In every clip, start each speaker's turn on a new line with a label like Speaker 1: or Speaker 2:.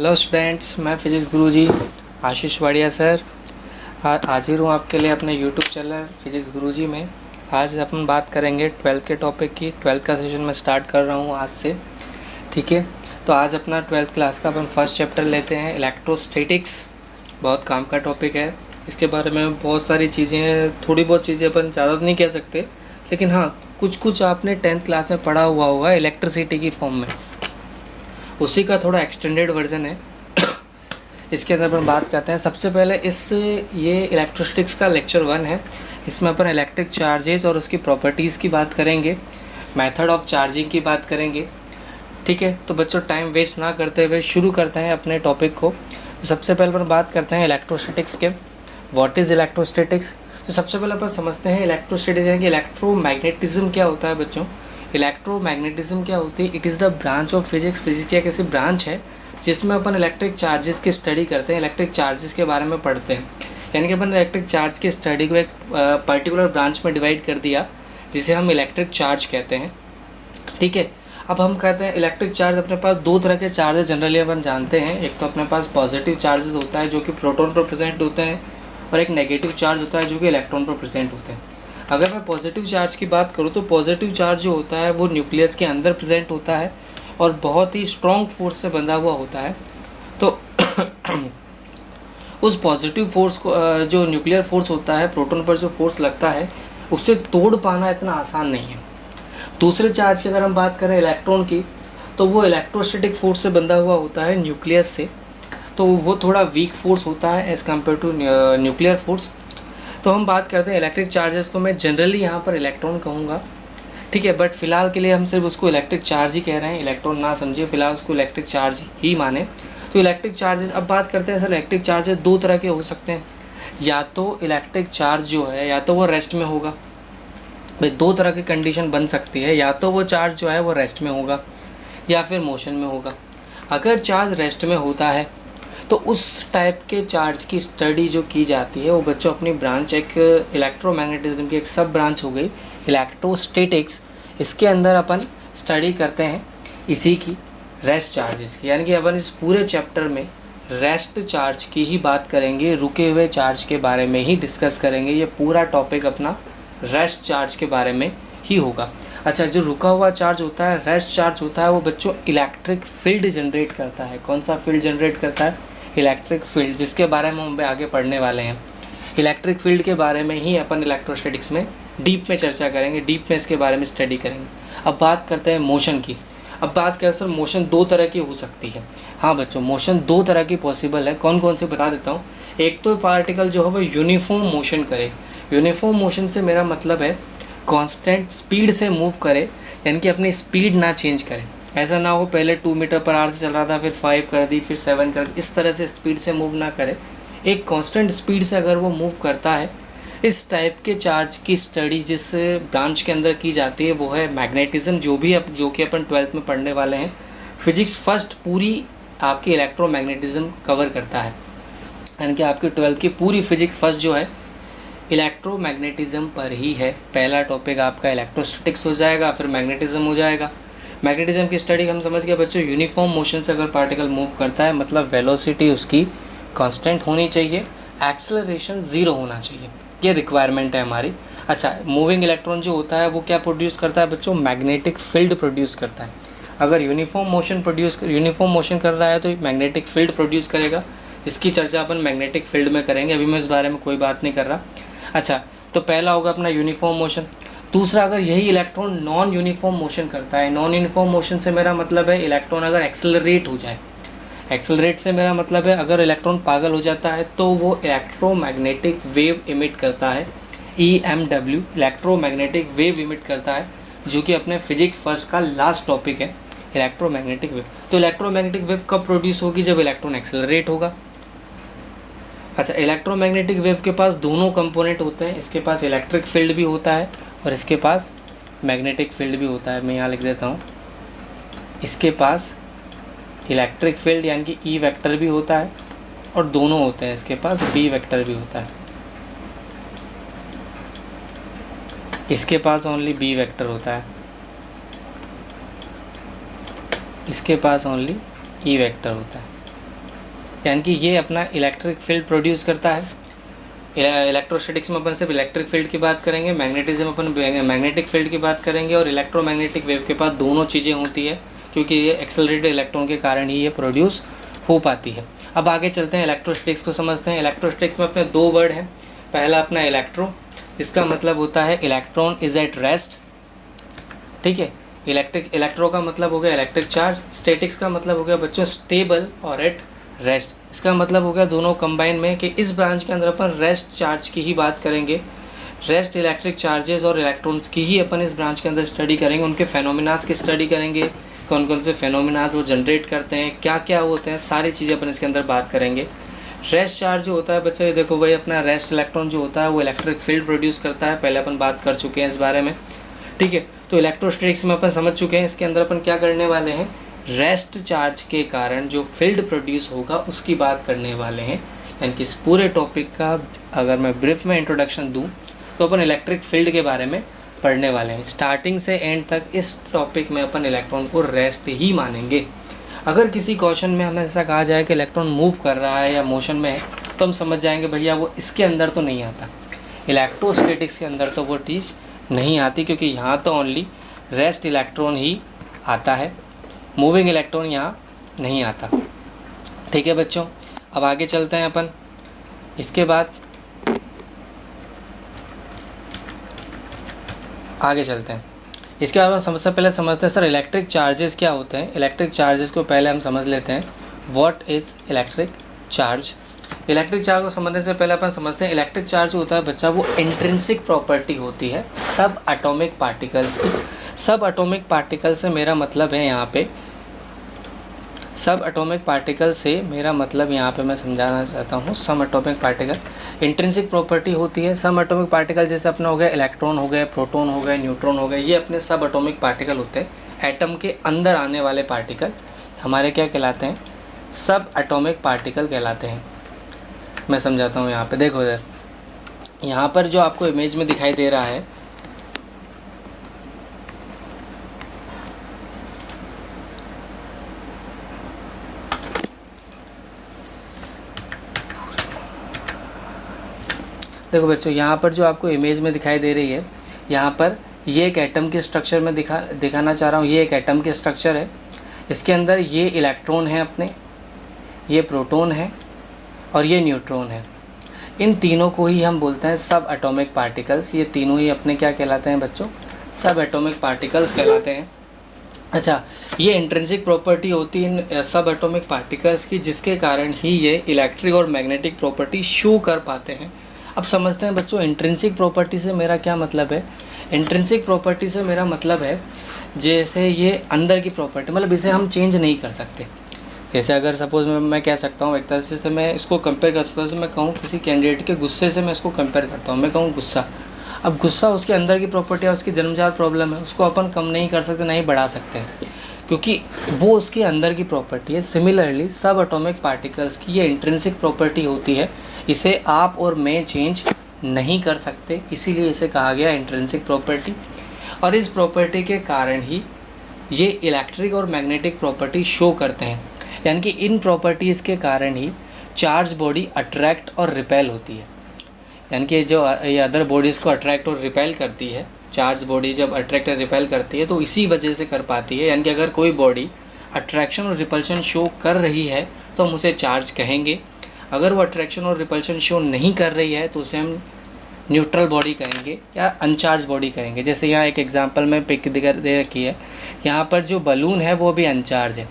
Speaker 1: Hello students, मैं physics गुरुजी आशीष Wadia sir हाजिर हूँ आपके लिए अपने यूट्यूब चैनल फिज़िक्स गुरुजी में। आज अपन बात करेंगे 12th के टॉपिक की। 12th का सेशन मैं स्टार्ट कर रहा हूँ आज से, ठीक है। तो आज अपना 12th क्लास का अपन फर्स्ट चैप्टर लेते हैं, इलेक्ट्रोस्टैटिक्स। बहुत काम का टॉपिक है, इसके बारे में बहुत सारी चीज़ें हैं, थोड़ी बहुत चीज़ें अपन ज़्यादा तो नहीं कह सकते, लेकिन हाँ कुछ आपने 10th क्लास में पढ़ा हुआ होगा इलेक्ट्रिसिटी की फॉर्म में, उसी का थोड़ा एक्सटेंडेड वर्जन है। इसके अंदर अपन बात करते हैं। सबसे पहले ये इलेक्ट्रोस्टैटिक्स का लेक्चर 1 है। इसमें अपन इलेक्ट्रिक चार्जेस और उसकी प्रॉपर्टीज़ की बात करेंगे, मेथड ऑफ चार्जिंग की बात करेंगे, ठीक है। तो बच्चों टाइम वेस्ट ना करते हुए शुरू करते हैं अपने टॉपिक को। तो सबसे पहले अपन बात करते हैं इलेक्ट्रोस्टैटिक्स के। What is electrostatics? तो सबसे पहले अपन समझते हैं इलेक्ट्रोस्टैटिक्स यानी कि इलेक्ट्रोमैग्नेटिज्म क्या होता है बच्चों। इलेक्ट्रोमैग्नेटिज्म क्या होती है? It is the branch of physics. Physics की एक ऐसी ब्रांच है जिसमें अपन इलेक्ट्रिक चार्जेस की स्टडी करते हैं, इलेक्ट्रिक चार्जेस के बारे में पढ़ते हैं। यानी कि अपन इलेक्ट्रिक चार्ज की स्टडी को एक पर्टिकुलर ब्रांच में डिवाइड कर दिया जिसे हम इलेक्ट्रिक चार्ज कहते हैं, ठीक है। अब हम कहते हैं इलेक्ट्रिक चार्ज, अपने पास दो तरह के चार्जेस जनरली अपन जानते हैं। एक तो अपने पास पॉजिटिव चार्जेस होता है जो कि प्रोटॉन पर प्रेजेंट होते हैं, और एक नेगेटिव चार्ज होता है जो कि इलेक्ट्रॉन पर प्रेजेंट होते हैं। अगर मैं पॉजिटिव चार्ज की बात करूँ तो पॉजिटिव चार्ज जो होता है वो न्यूक्लियस के अंदर प्रेजेंट होता है और बहुत ही स्ट्रॉन्ग फोर्स से बंधा हुआ होता है। तो उस पॉजिटिव फोर्स को जो न्यूक्लियर फोर्स होता है, प्रोटॉन पर जो फोर्स लगता है, उससे तोड़ पाना इतना आसान नहीं है। दूसरे चार्ज की अगर हम बात करें इलेक्ट्रॉन की, तो वो इलेक्ट्रोस्टैटिक फोर्स से बंधा हुआ होता है न्यूक्लियस से, तो वो थोड़ा वीक फोर्स होता है as compare to nuclear force. तो हम बात करते हैं इलेक्ट्रिक चार्जेस को, मैं जनरली यहाँ पर इलेक्ट्रॉन कहूँगा, ठीक है। बट फिलहाल के लिए हम सिर्फ उसको इलेक्ट्रिक चार्ज ही कह रहे हैं, इलेक्ट्रॉन ना समझिए, फिलहाल उसको इलेक्ट्रिक चार्ज ही माने। तो इलेक्ट्रिक चार्जेस, अब बात करते हैं सर इलेक्ट्रिक चार्जेस दो तरह के हो सकते हैं। या तो इलेक्ट्रिक चार्ज जो है या तो वो रेस्ट में होगा, भाई दो तरह की कंडीशन बन सकती है, या तो वो चार्ज जो है वो रेस्ट में होगा या फिर मोशन में होगा। अगर चार्ज रेस्ट में होता है तो उस टाइप के चार्ज की स्टडी जो की जाती है वो बच्चों अपनी ब्रांच एक इलेक्ट्रोमैग्नेटिज्म की एक सब ब्रांच हो गई इलेक्ट्रोस्टैटिक्स। इसके अंदर अपन स्टडी करते हैं इसी की रेस्ट चार्जेस की, यानी कि अपन इस पूरे चैप्टर में रेस्ट चार्ज की ही बात करेंगे, रुके हुए चार्ज के बारे में ही डिस्कस करेंगे। ये पूरा टॉपिक अपना रेस्ट चार्ज के बारे में ही होगा। अच्छा, जो रुका हुआ चार्ज होता है, रेस्ट चार्ज होता है, वो बच्चों इलेक्ट्रिक फील्ड जनरेट करता है। कौन सा फील्ड जनरेट करता है? इलेक्ट्रिक फील्ड, जिसके बारे में हम आगे पढ़ने वाले हैं। इलेक्ट्रिक फील्ड के बारे में ही अपन इलेक्ट्रोस्टैटिक्स में डीप में चर्चा करेंगे, डीप में इसके बारे में स्टडी करेंगे। अब बात करते हैं मोशन की। अब बात करें सर, मोशन दो तरह की हो सकती है। हाँ बच्चों, मोशन दो तरह की पॉसिबल है। कौन कौन से बता देता हूँ। एक तो पार्टिकल जो है वो यूनिफॉर्म मोशन करे। यूनिफॉर्म मोशन से मेरा मतलब है कांस्टेंट स्पीड से मूव करे, यानी कि अपनी स्पीड ना चेंज करे। ऐसा ना हो पहले 2 मीटर पर आवर से चल रहा था, फिर 5 कर दी, फिर 7 कर दी, इस तरह से स्पीड से मूव ना करे। एक कांस्टेंट स्पीड से अगर वो मूव करता है, इस टाइप के चार्ज की स्टडी जिस ब्रांच के अंदर की जाती है वो है मैग्नेटिज्म, जो कि अपन 12th में पढ़ने वाले हैं। फिजिक्स फर्स्ट पूरी आपकी इलेक्ट्रोमैग्नेटिज्म कवर करता है, यानी कि आपकी 12th की पूरी फिजिक्स फर्स्ट जो है इलेक्ट्रोमैग्नेटिज्म पर ही है। पहला टॉपिक आपका इलेक्ट्रोस्टैटिक्स हो जाएगा, फिर मैग्नेटिज्म हो जाएगा। मैग्नेटिज्म की स्टडी हम समझ गए बच्चों, यूनिफॉर्म मोशन से अगर पार्टिकल मूव करता है, मतलब वेलोसिटी उसकी कांस्टेंट होनी चाहिए, एक्सेलरेशन 0 होना चाहिए, ये रिक्वायरमेंट है हमारी। अच्छा, मूविंग इलेक्ट्रॉन जो होता है वो क्या प्रोड्यूस करता है बच्चों? मैग्नेटिक फील्ड प्रोड्यूस करता है। अगर यूनिफॉर्म मोशन कर रहा है तो मैग्नेटिक फील्ड प्रोड्यूस करेगा। इसकी चर्चा अपन मैग्नेटिक फील्ड में करेंगे, अभी मैं इस बारे में कोई बात नहीं कर रहा। अच्छा, तो पहला होगा अपना यूनिफॉर्म मोशन। दूसरा, अगर यही इलेक्ट्रॉन नॉन यूनिफॉर्म मोशन करता है, नॉन यूनिफॉर्म मोशन से मेरा मतलब है इलेक्ट्रॉन अगर एक्सेलरेट हो जाए। एक्सेलरेट से मेरा मतलब है अगर इलेक्ट्रॉन पागल हो जाता है तो वो इलेक्ट्रोमैग्नेटिक वेव इमिट करता है, EMW इलेक्ट्रोमैग्नेटिक वेव इमिट करता है, जो कि अपने फिजिक्स फर्स्ट का लास्ट टॉपिक है, इलेक्ट्रोमैग्नेटिक वेव। तो इलेक्ट्रोमैग्नेटिक वेव कब प्रोड्यूस होगी? जब इलेक्ट्रॉन एक्सेलरेट होगा। अच्छा, इलेक्ट्रोमैग्नेटिक वेव के पास दोनों कंपोनेंट होते हैं, इसके पास इलेक्ट्रिक फील्ड भी होता है और इसके पास मैग्नेटिक फील्ड भी होता है। मैं यहाँ लिख देता हूँ, इसके पास इलेक्ट्रिक फील्ड यानी कि E वेक्टर भी होता है और दोनों होते हैं, इसके पास B वेक्टर भी होता है, इसके पास ओनली B वेक्टर होता है, इसके पास ओनली E वेक्टर होता है। यानी कि ये अपना इलेक्ट्रिक फील्ड प्रोड्यूस करता है। इलेक्ट्रोस्टैटिक्स में अपन सिर्फ इलेक्ट्रिक फील्ड की बात करेंगे, मैग्नेटिज्म अपन मैग्नेटिक फील्ड की बात करेंगे, और इलेक्ट्रोमैग्नेटिक वेव के पास दोनों चीज़ें होती है, क्योंकि ये एक्सेलरेटेड इलेक्ट्रॉन के कारण ही ये प्रोड्यूस हो पाती है। अब आगे चलते हैं, इलेक्ट्रोस्टैटिक्स को समझते हैं। इलेक्ट्रोस्टैटिक्स में अपने दो वर्ड हैं। पहला अपना इलेक्ट्रो, इसका मतलब होता है इलेक्ट्रॉन इज एट रेस्ट, ठीक है। इलेक्ट्रो का मतलब हो गया इलेक्ट्रिक चार्ज। स्टैटिक्स का मतलब हो गया बच्चों स्टेबल और एट रेस्ट। इसका मतलब हो गया दोनों कंबाइन में कि इस ब्रांच के अंदर अपन रेस्ट चार्ज की ही बात करेंगे। रेस्ट इलेक्ट्रिक चार्जेस और इलेक्ट्रॉन्स की ही अपन इस ब्रांच के अंदर स्टडी करेंगे, उनके फेनोमिनास की स्टडी करेंगे, कौन कौन से फेनोमिनास वो जनरेट करते हैं, क्या क्या होते हैं, सारी चीज़ें अपन इसके अंदर बात करेंगे। रेस्ट चार्ज जो होता है बच्चे, देखो भाई अपना रेस्ट इलेक्ट्रॉन जो होता है वो इलेक्ट्रिक फील्ड प्रोड्यूस करता है, पहले अपन बात कर चुके हैं इस बारे में, ठीक है। तो इलेक्ट्रोस्टैटिक्स में अपन समझ चुके हैं, इसके अंदर अपन क्या करने वाले हैं, रेस्ट चार्ज के कारण जो फील्ड प्रोड्यूस होगा उसकी बात करने वाले हैं। यानी कि इस पूरे टॉपिक का अगर मैं ब्रीफ में इंट्रोडक्शन दूं तो अपन इलेक्ट्रिक फील्ड के बारे में पढ़ने वाले हैं। स्टार्टिंग से एंड तक इस टॉपिक में अपन इलेक्ट्रॉन को रेस्ट ही मानेंगे। अगर किसी क्वेश्चन में हमें ऐसा कहा जाए कि इलेक्ट्रॉन मूव कर रहा है या मोशन में है, तो हम समझ जाएंगे भैया वो इसके अंदर तो नहीं आता, इलेक्ट्रोस्टैटिक्स के अंदर तो वो चीज़ नहीं आती, क्योंकि यहाँ तो ओनली रेस्ट इलेक्ट्रॉन ही आता है, मूविंग इलेक्ट्रॉन यहाँ नहीं आता, ठीक है बच्चों। अब आगे चलते हैं अपन। इसके बाद आगे चलते हैं, इसके बाद हम सबसे पहले समझते हैं सर इलेक्ट्रिक चार्जेस क्या होते हैं। इलेक्ट्रिक चार्जेस को पहले हम समझ लेते हैं, what is electric charge. Electric charge को समझने से पहले अपन समझते हैं इलेक्ट्रिक चार्ज होता है बच्चा वो इंट्रिंसिक प्रॉपर्टी होती है सब एटॉमिक पार्टिकल्स की। सब एटॉमिक पार्टिकल से मेरा मतलब है यहाँ पे, सब एटॉमिक पार्टिकल से मेरा मतलब यहाँ पे मैं समझाना चाहता हूँ, सम एटॉमिक पार्टिकल इंट्रिंसिक प्रॉपर्टी होती है। सम एटॉमिक पार्टिकल जैसे अपना हो गया इलेक्ट्रॉन हो गए, प्रोटॉन हो गए, न्यूट्रॉन हो गए, ये अपने सब एटॉमिक पार्टिकल होते हैं। एटम के अंदर आने वाले पार्टिकल हमारे क्या कहलाते हैं, सब एटॉमिक पार्टिकल कहलाते हैं। मैं समझाता हूँ यहाँ पे, देखो इधर यहाँ पर जो आपको इमेज में दिखाई दे रहा है, देखो बच्चों यहाँ पर जो आपको इमेज में दिखाई दे रही है, यहाँ पर ये एक एटम के स्ट्रक्चर में दिखाना चाह रहा हूँ। ये एक एटम के स्ट्रक्चर है, इसके अंदर ये इलेक्ट्रॉन है अपने, ये प्रोटॉन है और ये न्यूट्रॉन है। इन तीनों को ही हम बोलते हैं सब एटॉमिक पार्टिकल्स। ये तीनों ही अपने क्या कहलाते हैं बच्चों, सब एटॉमिक पार्टिकल्स कहलाते हैं। अच्छा, ये इंट्रिंसिक प्रॉपर्टी होती है इन सब एटॉमिक पार्टिकल्स की, जिसके कारण ही ये इलेक्ट्रिक और मैग्नेटिक प्रॉपर्टी शो कर पाते हैं। अब समझते हैं बच्चों इंट्रिंसिक प्रॉपर्टी से मेरा क्या मतलब है। इंट्रिंसिक प्रॉपर्टी से मेरा मतलब है जैसे ये अंदर की प्रॉपर्टी, मतलब इसे हम चेंज नहीं कर सकते। जैसे अगर सपोज़ मैं कह सकता हूँ, एक तरह से मैं इसको कंपेयर कर सकता हूँ, जैसे मैं कहूँ किसी कैंडिडेट के गुस्से से मैं इसको कंपेयर करता हूँ, मैं कहूँ गुस्सा। अब गुस्सा उसके अंदर की प्रॉपर्टी है, उसकी जन्मजात प्रॉब्लम है, उसको अपन कम नहीं कर सकते, ना ही बढ़ा सकते हैं, क्योंकि वो उसके अंदर की प्रॉपर्टी है। सिमिलरली सब एटॉमिक पार्टिकल्स की ये इंट्रिंसिक प्रॉपर्टी होती है, इसे आप और मैं चेंज नहीं कर सकते, इसीलिए इसे कहा गया इंट्रिंसिक प्रॉपर्टी। और इस प्रॉपर्टी के कारण ही ये इलेक्ट्रिक और मैग्नेटिक प्रॉपर्टी शो करते हैं। यानी कि इन प्रॉपर्टीज़ के कारण ही चार्ज बॉडी अट्रैक्ट और रिपेल होती है। यानी कि जो ये अदर बॉडीज़ को अट्रैक्ट और रिपेल करती है, चार्ज बॉडी जब अट्रैक्ट और रिपेल करती है तो इसी वजह से कर पाती है। यानी कि अगर कोई बॉडी अट्रैक्शन और रिपल्शन शो कर रही है तो हम उसे चार्ज कहेंगे, अगर वो अट्रैक्शन और रिपल्शन शो नहीं कर रही है तो उसे हम न्यूट्रल बॉडी कहेंगे या अनचार्ज बॉडी कहेंगे। जैसे यहाँ एक एग्जांपल में पिक दे रखी है, यहाँ पर जो बलून है वो भी अनचार्ज है।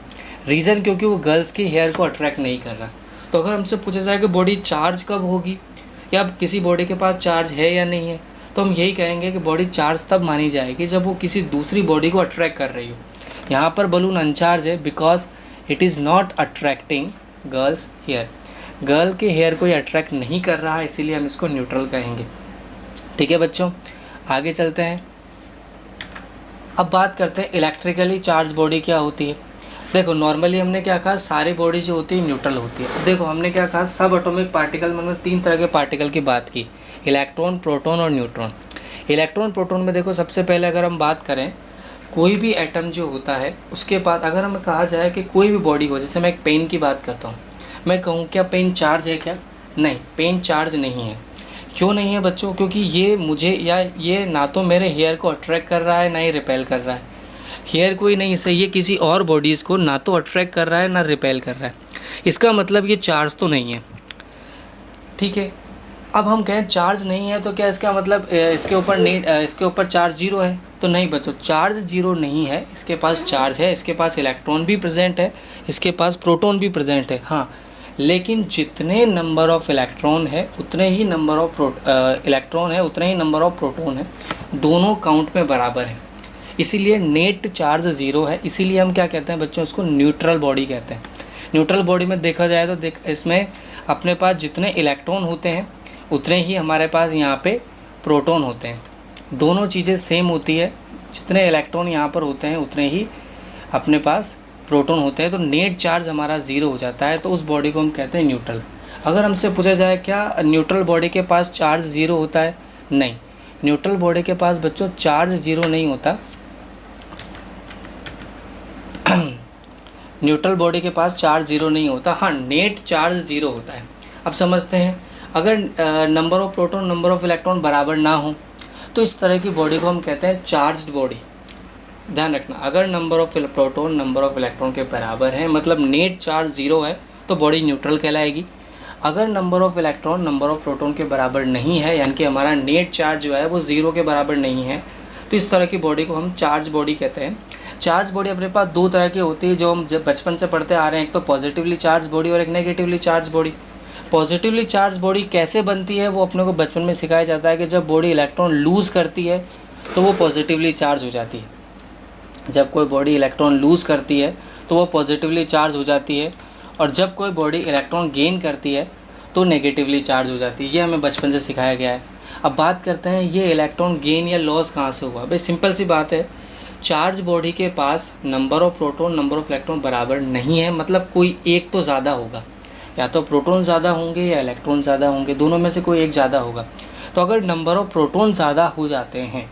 Speaker 1: रीज़न क्योंकि वो गर्ल्स की हेयर को अट्रैक्ट नहीं कर रहा। तो अगर हमसे पूछा जाए कि बॉडी चार्ज कब होगी या किसी बॉडी के पास चार्ज है या नहीं है, तो हम यही कहेंगे कि बॉडी चार्ज तब मानी जाएगी जब वो किसी दूसरी बॉडी को अट्रैक्ट कर रही हो। यहाँ पर बलून अनचार्ज है because it is not attracting girls hair, girl के हेयर को ये अट्रैक्ट नहीं कर रहा है, इसीलिए हम इसको न्यूट्रल कहेंगे। ठीक है बच्चों, आगे चलते हैं। अब बात करते हैं इलेक्ट्रिकली चार्ज बॉडी क्या होती है। देखो नॉर्मली हमने क्या कहा, सारी बॉडी जो होती है न्यूट्रल होती है। देखो हमने क्या कहा, सब एटॉमिक पार्टिकल में तीन तरह के पार्टिकल की बात की, इलेक्ट्रॉन, प्रोटॉन और न्यूट्रॉन। इलेक्ट्रॉन प्रोटॉन में देखो सबसे पहले अगर हम बात करें, कोई भी एटम जो होता है उसके पास अगर हमें कहा जाए कि कोई भी बॉडी हो, जैसे मैं एक पेन की बात करता हूँ, मैं कहूँ क्या पेन चार्ज है क्या? नहीं, पेन चार्ज नहीं है। क्यों नहीं है बच्चों? क्योंकि ये मुझे या ये ना तो मेरे हेयर को अट्रैक्ट कर रहा है ना ही रिपेल कर रहा है। हेयर को ही नहीं, इससे ये किसी और बॉडीज़ को ना तो अट्रैक्ट कर रहा है ना रिपेल कर रहा है। इसका मतलब ये चार्ज तो नहीं है, ठीक है। अब हम कहें चार्ज नहीं है तो क्या इसका मतलब इसके ऊपर चार्ज जीरो है? तो नहीं बच्चों, चार्ज जीरो नहीं है। इसके पास चार्ज है, इसके पास इलेक्ट्रॉन भी प्रेजेंट है, इसके पास प्रोटॉन भी प्रेजेंट है। हाँ, लेकिन जितने नंबर ऑफ़ इलेक्ट्रॉन है उतने ही नंबर ऑफ इलेक्ट्रॉन है उतने ही नंबर ऑफ प्रोटॉन है, दोनों काउंट में बराबर है। इसीलिए नेट चार्ज ज़ीरो है। इसीलिए हम क्या कहते हैं बच्चों, इसको न्यूट्रल बॉडी कहते हैं। न्यूट्रल बॉडी में देखा जाए तो इसमें अपने पास जितने इलेक्ट्रॉन होते हैं उतने ही हमारे पास यहाँ पे प्रोटॉन होते हैं। दोनों चीज़ें सेम होती है, जितने इलेक्ट्रॉन यहाँ पर होते हैं उतने ही अपने पास प्रोटॉन होते हैं। तो नेट चार्ज हमारा ज़ीरो हो जाता है, तो उस बॉडी को हम कहते हैं न्यूट्रल। अगर हमसे पूछा जाए क्या न्यूट्रल बॉडी के पास चार्ज ज़ीरो होता है? नहीं, न्यूट्रल बॉडी के पास बच्चों चार्ज ज़ीरो नहीं होता। न्यूट्रल बॉडी के पास चार्ज ज़ीरो नहीं होता। हाँ, नेट चार्ज ज़ीरो होता है। अब समझते हैं, अगर number of proton number of electron बराबर ना हो तो इस तरह की बॉडी को हम कहते हैं चार्ज्ड बॉडी। ध्यान रखना, अगर number of proton number of electron के बराबर है, मतलब नेट चार्ज ज़ीरो है, तो बॉडी न्यूट्रल कहलाएगी। अगर number of electron number of proton के बराबर नहीं है, यानी कि हमारा नेट चार्ज जो है वो ज़ीरो के बराबर नहीं है, तो इस तरह की बॉडी को हम चार्ज बॉडी कहते हैं। चार्ज बॉडी अपने पास दो तरह की होती है, जो हम जब बचपन से पढ़ते आ रहे हैं। एक तो पॉजिटिवली चार्ज बॉडी और एक negatively charge body. Positively charge body कैसे बनती है वो अपने को बचपन में सिखाया जाता है कि जब बॉडी इलेक्ट्रॉन लूज़ करती है तो वो पॉजिटिवली चार्ज हो जाती है। जब कोई बॉडी इलेक्ट्रॉन लूज़ करती है तो वो पॉजिटिवली चार्ज हो जाती है, और जब कोई बॉडी इलेक्ट्रॉन गेन करती है तो नेगेटिवली चार्ज हो जाती है। ये हमें बचपन से सिखाया गया है। अब बात करते हैं ये इलेक्ट्रॉन गेन या लॉस कहाँ से हुआ। भाई सिंपल सी बात है, चार्ज बॉडी के पास number of proton number of electron बराबर नहीं है, मतलब कोई एक तो ज़्यादा होगा, या तो प्रोटॉन ज़्यादा होंगे या इलेक्ट्रॉन ज़्यादा होंगे, दोनों में से कोई एक ज़्यादा होगा। तो अगर नंबर ऑफ़ प्रोटॉन ज़्यादा हो जाते हैं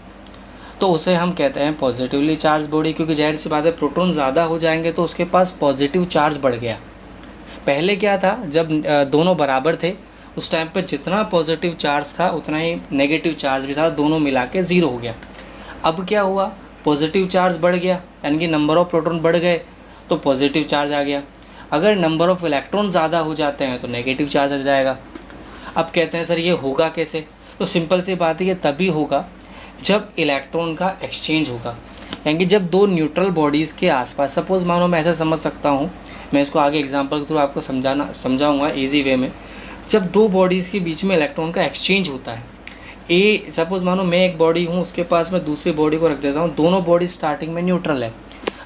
Speaker 1: तो उसे हम कहते हैं पॉजिटिवली चार्ज बॉडी, क्योंकि जाहिर सी बात है प्रोटॉन ज़्यादा हो जाएंगे तो उसके पास पॉजिटिव चार्ज बढ़ गया। पहले क्या था, जब दोनों बराबर थे उस टाइम पे जितना पॉजिटिव चार्ज था उतना ही नेगेटिव चार्ज भी था, दोनों मिला के ज़ीरो हो गया। अब क्या हुआ, पॉजिटिव चार्ज बढ़ गया, यानी कि नंबर ऑफ़ प्रोटॉन बढ़ गए तो पॉजिटिव चार्ज आ गया। अगर नंबर ऑफ़ इलेक्ट्रॉन ज़्यादा हो जाते हैं तो नेगेटिव चार्ज आ जाएगा। अब कहते हैं सर ये होगा कैसे? तो सिंपल सी बात है, ये तभी होगा जब इलेक्ट्रॉन का एक्सचेंज होगा, यानी कि जब दो न्यूट्रल बॉडीज़ के आसपास, सपोज़ मानो मैं ऐसा समझ सकता हूँ, मैं इसको आगे एग्जांपल के थ्रू आपको समझाऊंगा इजी वे में। जब दो बॉडीज़ के बीच में इलेक्ट्रॉन का एक्सचेंज होता है, सपोज़ मानो मैं एक बॉडी हूँ, उसके पास मैं दूसरी बॉडी को रख देता हूँ, दोनों बॉडी स्टार्टिंग में न्यूट्रल है।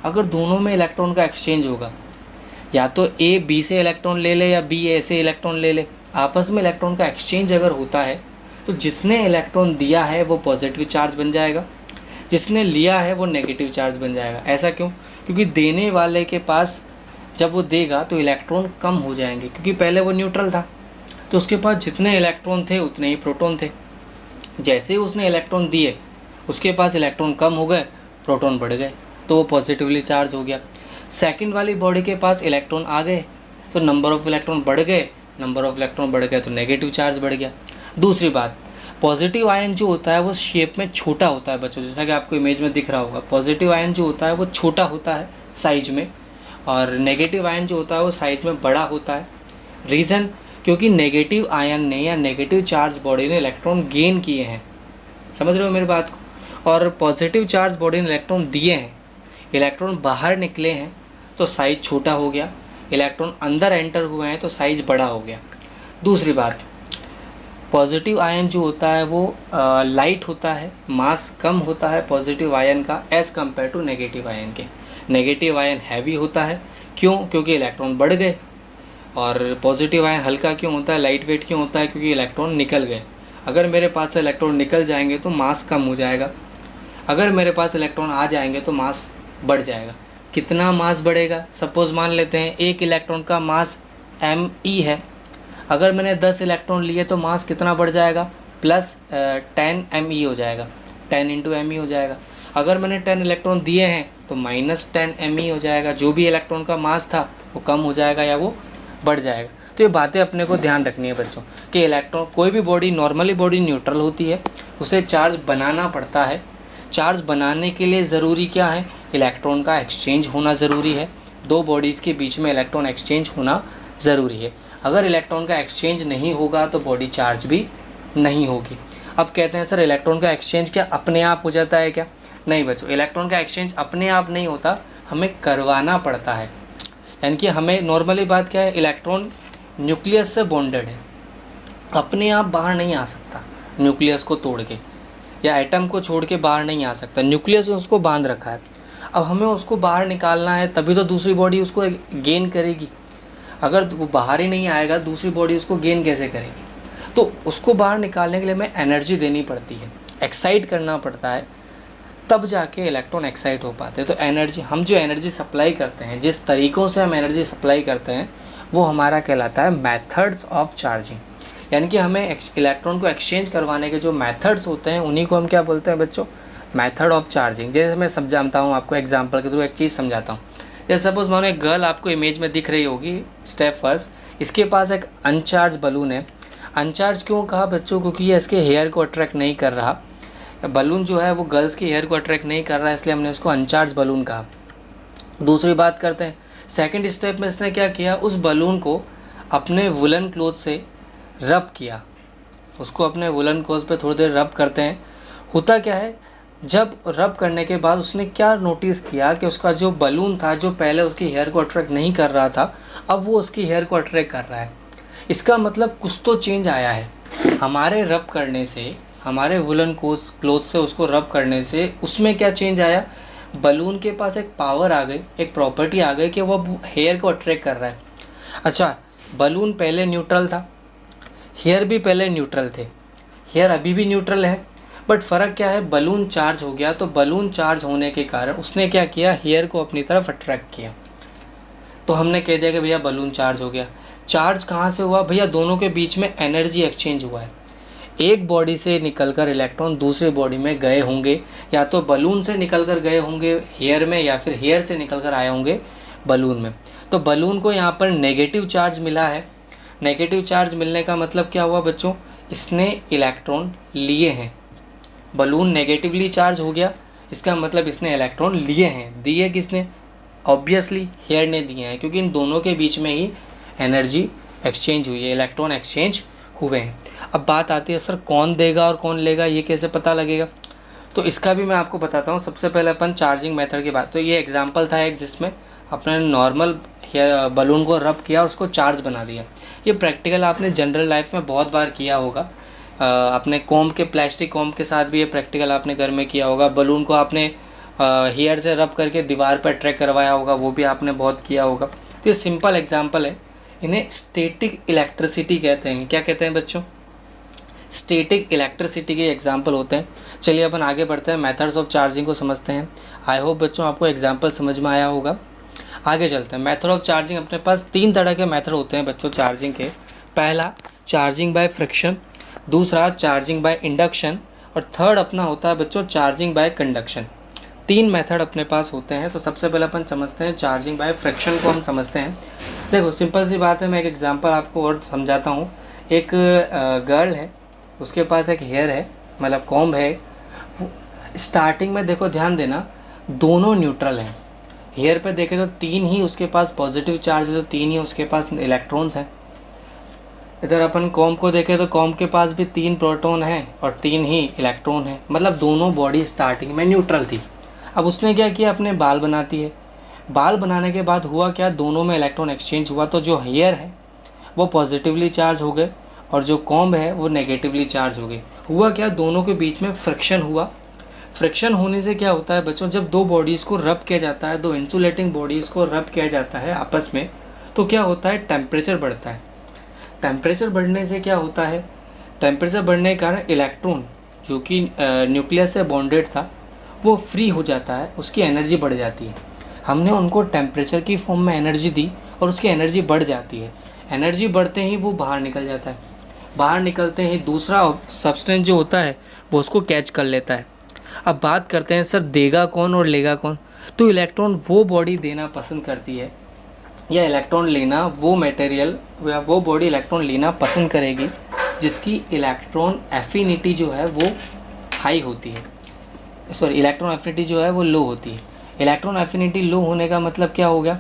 Speaker 1: अगर दोनों में इलेक्ट्रॉन का एक्सचेंज होगा, या तो ए बी से इलेक्ट्रॉन ले ले या बी ए से इलेक्ट्रॉन ले ले, आपस में इलेक्ट्रॉन का एक्सचेंज अगर होता है तो जिसने इलेक्ट्रॉन दिया है वो पॉजिटिव चार्ज बन जाएगा, जिसने लिया है वो नेगेटिव चार्ज बन जाएगा। ऐसा क्यों? क्योंकि देने वाले के पास जब वो देगा तो इलेक्ट्रॉन कम हो जाएंगे, क्योंकि पहले वो न्यूट्रल था तो उसके पास जितने इलेक्ट्रॉन थे उतने ही प्रोटॉन थे। जैसे ही उसने इलेक्ट्रॉन दिए उसके पास इलेक्ट्रॉन कम हो गए, प्रोटॉन बढ़ गए, तो वो पॉजिटिवली चार्ज हो गया। सेकंड वाली बॉडी के पास इलेक्ट्रॉन आ गए तो नंबर ऑफ़ इलेक्ट्रॉन बढ़ गए, नंबर ऑफ़ इलेक्ट्रॉन बढ़ गया तो नेगेटिव चार्ज बढ़ गया। दूसरी बात, पॉजिटिव आयन जो होता है वो शेप में छोटा होता है बच्चों, जैसा कि आपको इमेज में दिख रहा होगा। पॉजिटिव आयन जो होता है वो छोटा होता है साइज में, और नेगेटिव आयन जो होता है वो साइज में बड़ा होता है। रीज़न, क्योंकि नेगेटिव आयन ने या नेगेटिव चार्ज बॉडी ने इलेक्ट्रॉन गेन किए हैं। समझ रहे हो मेरी बात को? और पॉजिटिव चार्ज बॉडी ने इलेक्ट्रॉन दिए हैं, इलेक्ट्रॉन बाहर निकले हैं तो साइज छोटा हो गया, इलेक्ट्रॉन अंदर एंटर हुए हैं तो साइज बड़ा हो गया। दूसरी बात, पॉजिटिव आयन जो होता है वो लाइट होता है, मास कम होता है पॉजिटिव आयन का as compare to negative ion के। नेगेटिव आयन हैवी होता है, क्यों? क्योंकि इलेक्ट्रॉन बढ़ गए। और पॉजिटिव आयन हल्का क्यों होता है, लाइट वेट क्यों होता है? क्योंकि इलेक्ट्रॉन निकल गए। अगर मेरे पास से इलेक्ट्रॉन निकल जाएंगे तो मास कम हो जाएगा, अगर मेरे पास इलेक्ट्रॉन आ जाएंगे तो मास बढ़ जाएगा। कितना मास बढ़ेगा? सपोज़ मान लेते हैं एक इलेक्ट्रॉन का मास me है, अगर मैंने 10 इलेक्ट्रॉन लिए तो मास कितना बढ़ जाएगा? प्लस 10 me हो जाएगा, 10 इंटू me हो जाएगा। अगर मैंने 10 इलेक्ट्रॉन दिए हैं तो -10 me हो जाएगा, जो भी इलेक्ट्रॉन का मास था वो कम हो जाएगा या वो बढ़ जाएगा। तो ये बातें अपने को ध्यान रखनी है बच्चों कि इलेक्ट्रॉन, कोई भी बॉडी, नॉर्मली बॉडी न्यूट्रल होती है, उसे चार्ज बनाना पड़ता है। चार्ज बनाने के लिए ज़रूरी क्या है? इलेक्ट्रॉन का एक्सचेंज होना ज़रूरी है। दो बॉडीज़ के बीच में इलेक्ट्रॉन एक्सचेंज होना ज़रूरी है। अगर इलेक्ट्रॉन का एक्सचेंज नहीं होगा तो बॉडी चार्ज भी नहीं होगी। अब कहते हैं सर इलेक्ट्रॉन का एक्सचेंज क्या अपने आप हो जाता है क्या? नहीं बच्चों, इलेक्ट्रॉन का एक्सचेंज अपने आप नहीं होता, हमें करवाना पड़ता है। यानी कि हमें नॉर्मली बात क्या है, इलेक्ट्रॉन न्यूक्लियस से बॉन्डेड है, अपने आप बाहर नहीं आ सकता। न्यूक्लियस को तोड़ के या एटम को छोड़ के बाहर नहीं आ सकता, न्यूक्लियस उसको बांध रखा है। अब हमें उसको बाहर निकालना है, तभी तो दूसरी बॉडी उसको गेन करेगी। अगर वो बाहर ही नहीं आएगा, दूसरी बॉडी उसको गेन कैसे करेगी? तो उसको बाहर निकालने के लिए हमें एनर्जी देनी पड़ती है, एक्साइट करना पड़ता है, तब जाके इलेक्ट्रॉन एक्साइट हो पाते हैं। तो एनर्जी, हम जो एनर्जी सप्लाई करते हैं, जिस तरीक़ों से हम एनर्जी सप्लाई करते हैं, वो हमारा कहलाता है मेथड्स ऑफ चार्जिंग। यानी कि हमें इलेक्ट्रॉन को एक्सचेंज करवाने के जो मेथड्स होते हैं, उन्हीं को हम क्या बोलते हैं बच्चों? Method of charging. जैसे मैं समझाता हूँ आपको, एग्जांपल के थ्रू एक चीज़ समझाता हूँ। जैसे सपोज़ मानो एक गर्ल आपको इमेज में दिख रही होगी, स्टेप फर्स्ट, इसके पास एक अनचार्ज बलून है। अनचार्ज क्यों कहा बच्चों? क्योंकि ये इसके हेयर को अट्रैक्ट नहीं कर रहा। बलून जो है वो गर्ल्स के हेयर को अट्रैक्ट नहीं कर रहा है, इसलिए हमने इसको अनचार्ज बलून कहा। दूसरी बात करते हैं, सेकंड स्टेप में इसने क्या किया? उस बलून को अपने वुलन क्लॉथ से रब किया। उसको अपने वुलन क्लॉथ पे थोड़ी देर रब करते हैं। होता क्या है, जब रब करने के बाद उसने क्या नोटिस किया कि उसका जो बलून था, जो पहले उसकी हेयर को अट्रैक्ट नहीं कर रहा था, अब वो उसकी हेयर को अट्रैक्ट कर रहा है। इसका मतलब कुछ तो चेंज आया है। हमारे रब करने से, हमारे वुलन क्लॉथ से उसको रब करने से उसमें क्या चेंज आया? बलून के पास एक पावर आ गई, एक प्रॉपर्टी आ गई कि वो हेयर को अट्रैक्ट कर रहा है। अच्छा, बलून पहले न्यूट्रल था, हेयर भी पहले न्यूट्रल थे, हेयर अभी भी न्यूट्रल है, बट फ़र्क क्या है? बलून चार्ज हो गया। तो बलून चार्ज होने के कारण उसने क्या किया? हेयर को अपनी तरफ अट्रैक्ट किया। तो हमने कह दिया कि भैया बलून चार्ज हो गया। चार्ज कहाँ से हुआ भैया? दोनों के बीच में एनर्जी एक्सचेंज हुआ है। एक बॉडी से निकलकर इलेक्ट्रॉन दूसरे बॉडी में गए होंगे, या तो बलून से निकलकर गए होंगे हेयर में, या फिर हेयर से निकलकर आए होंगे बलून में। तो बलून को यहाँ पर नेगेटिव चार्ज मिला है। नेगेटिव चार्ज मिलने का मतलब क्या हुआ बच्चों? इसने इलेक्ट्रॉन लिए हैं। बलून नेगेटिवली चार्ज हो गया, इसका मतलब इसने इलेक्ट्रॉन लिए हैं। दिए किसने? ऑब्वियसली हेयर ने दिए हैं, क्योंकि इन दोनों के बीच में ही एनर्जी एक्सचेंज हुई है, इलेक्ट्रॉन एक्सचेंज हुए हैं। अब बात आती है सर कौन देगा और कौन लेगा, ये कैसे पता लगेगा? तो इसका भी मैं आपको बताता हूँ। सबसे पहले अपन चार्जिंग मेथड की बात, तो ये एग्जांपल था एक जिसमें अपने नॉर्मल हेयर बलून को रब किया और उसको चार्ज बना दिया। ये प्रैक्टिकल आपने जनरल लाइफ में बहुत बार किया होगा। अपने कॉम्ब के, प्लास्टिक कॉम्ब के साथ भी ये प्रैक्टिकल आपने घर में किया होगा। बलून को आपने हेयर से रब करके दीवार पर ट्रैक करवाया होगा, वो भी आपने बहुत किया होगा। तो ये सिंपल एग्जांपल है। इन्हें स्टैटिक इलेक्ट्रिसिटी कहते हैं। क्या कहते हैं बच्चों? स्टैटिक इलेक्ट्रिसिटी के एग्जांपल होते हैं। चलिए अपन आगे बढ़ते हैं, मेथड्स ऑफ चार्जिंग को समझते हैं। आई होप बच्चों आपको एग्जांपल समझ में आया होगा। आगे चलते हैं। मेथड ऑफ चार्जिंग, अपने पास 3 तरह के मेथड होते हैं बच्चों चार्जिंग के। पहला चार्जिंग बाय फ्रिक्शन, दूसरा चार्जिंग बाय इंडक्शन, और थर्ड अपना होता है बच्चों चार्जिंग बाय कंडक्शन। 3 मेथड अपने पास होते हैं। तो सबसे पहले अपन समझते हैं चार्जिंग बाय फ्रिक्शन को। हम समझते हैं, देखो सिंपल सी बात है। मैं एक एग्जांपल आपको और समझाता हूँ। एक गर्ल है, उसके पास एक हेयर है, मतलब कॉम्ब है। स्टार्टिंग में देखो ध्यान देना, दोनों न्यूट्रल हैं। हेयर पे देखें तो 3 ही उसके पास पॉजिटिव चार्ज है, तो 3 ही उसके पास इलेक्ट्रॉन्स हैं। इधर अपन कॉम्ब को देखें तो कॉम्ब के पास भी 3 प्रोटॉन हैं और 3 ही इलेक्ट्रॉन हैं। मतलब दोनों बॉडी स्टार्टिंग में न्यूट्रल थी। अब उसने क्या किया? अपने बाल बनाती है। बाल बनाने के बाद हुआ क्या? दोनों में इलेक्ट्रॉन एक्सचेंज हुआ। तो जो हेयर है वो पॉजिटिवली चार्ज हो गए और जो कॉम्ब है वो नेगेटिवली चार्ज हो गई। हुआ क्या? दोनों के बीच में फ्रिक्शन हुआ। फ्रिक्शन होने से क्या होता है बच्चों? जब दो बॉडीज़ को रब किया जाता है, दो इंसुलेटिंग बॉडीज़ को रब किया जाता है आपस में, तो क्या होता है? टेम्परेचर बढ़ता है। टेम्परेचर बढ़ने से क्या होता है? टेम्परेचर बढ़ने के कारण इलेक्ट्रॉन जो कि न्यूक्लियस से बॉन्डेड था वो फ्री हो जाता है, उसकी एनर्जी बढ़ जाती है। हमने उनको टेम्परेचर की फॉर्म में एनर्जी दी और उसकी एनर्जी बढ़ जाती है। एनर्जी बढ़ते ही वो बाहर निकल जाता है। बाहर निकलते ही दूसरा सब्सटेंस जो होता है वो उसको कैच कर लेता है। अब बात करते हैं सर देगा कौन और लेगा कौन। तो इलेक्ट्रॉन वो बॉडी देना पसंद करती है या इलेक्ट्रॉन लेना वो मटेरियल या वो बॉडी इलेक्ट्रॉन लेना पसंद करेगी जिसकी इलेक्ट्रॉन एफिनिटी जो है वो हाई होती है, सॉरी इलेक्ट्रॉन एफिनिटी जो है वो लो होती है। इलेक्ट्रॉन एफिनिटी लो होने का मतलब क्या हो गया,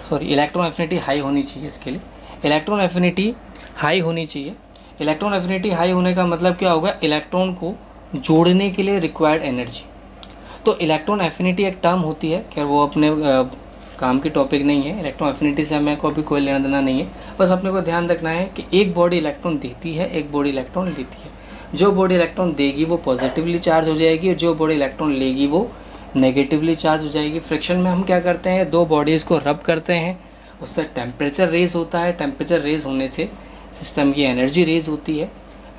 Speaker 1: सॉरी इलेक्ट्रॉन एफिनिटी हाई होनी चाहिए, इसके लिए इलेक्ट्रॉन एफिनिटी हाई होनी चाहिए। इलेक्ट्रॉन एफिनिटी हाई होने का मतलब क्या होगा, इलेक्ट्रॉन को जोड़ने के लिए रिक्वायर्ड एनर्जी। तो इलेक्ट्रॉन एफिनिटी एक टर्म होती है, खैर वो अपने काम की टॉपिक नहीं है, इलेक्ट्रॉन एफिनिटी से हमें को भी कोई लेना देना नहीं है। बस अपने को ध्यान रखना है कि एक बॉडी इलेक्ट्रॉन देती है, एक बॉडी इलेक्ट्रॉन लेती है। जो बॉडी इलेक्ट्रॉन देगी वो पॉजिटिवली चार्ज हो जाएगी और जो बॉडी इलेक्ट्रॉन लेगी वो नेगेटिवली चार्ज हो जाएगी। फ्रिक्शन में हम क्या करते हैं, दो बॉडीज़ को रब करते हैं, उससे टेम्परेचर रेज होता है, टेम्परेचर रेज होने से सिस्टम की एनर्जी रेज होती है,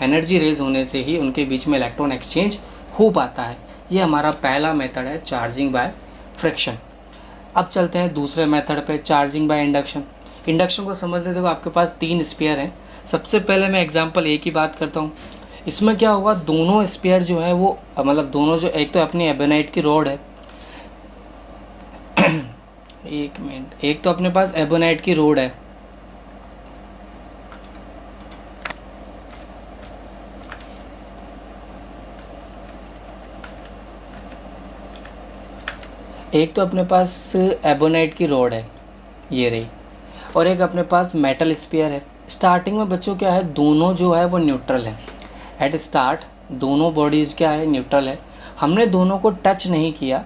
Speaker 1: एनर्जी रेज होने से ही उनके बीच में इलेक्ट्रॉन एक्सचेंज हो पाता है। ये हमारा पहला मेथड है चार्जिंग बाय फ्रिक्शन। अब चलते हैं दूसरे मेथड पे, चार्जिंग बाय इंडक्शन। इंडक्शन को समझने देखो, आपके पास 3 स्पेयर हैं। सबसे पहले मैं एग्जांपल एक ही बात करता हूँ। इसमें क्या होगा, दोनों स्पेयर जो है वो मतलब दोनों जो, एक तो अपनी एबोनाइट की रॉड है एक मिनट, एक तो अपने पास एबोनाइट की रॉड है, एक तो अपने पास एबोनाइट की रॉड है ये रही, और एक अपने पास मेटल स्फीयर है। स्टार्टिंग में बच्चों क्या है, दोनों जो है वो न्यूट्रल है। एट स्टार्ट दोनों बॉडीज़ क्या है, न्यूट्रल है। हमने दोनों को टच नहीं किया,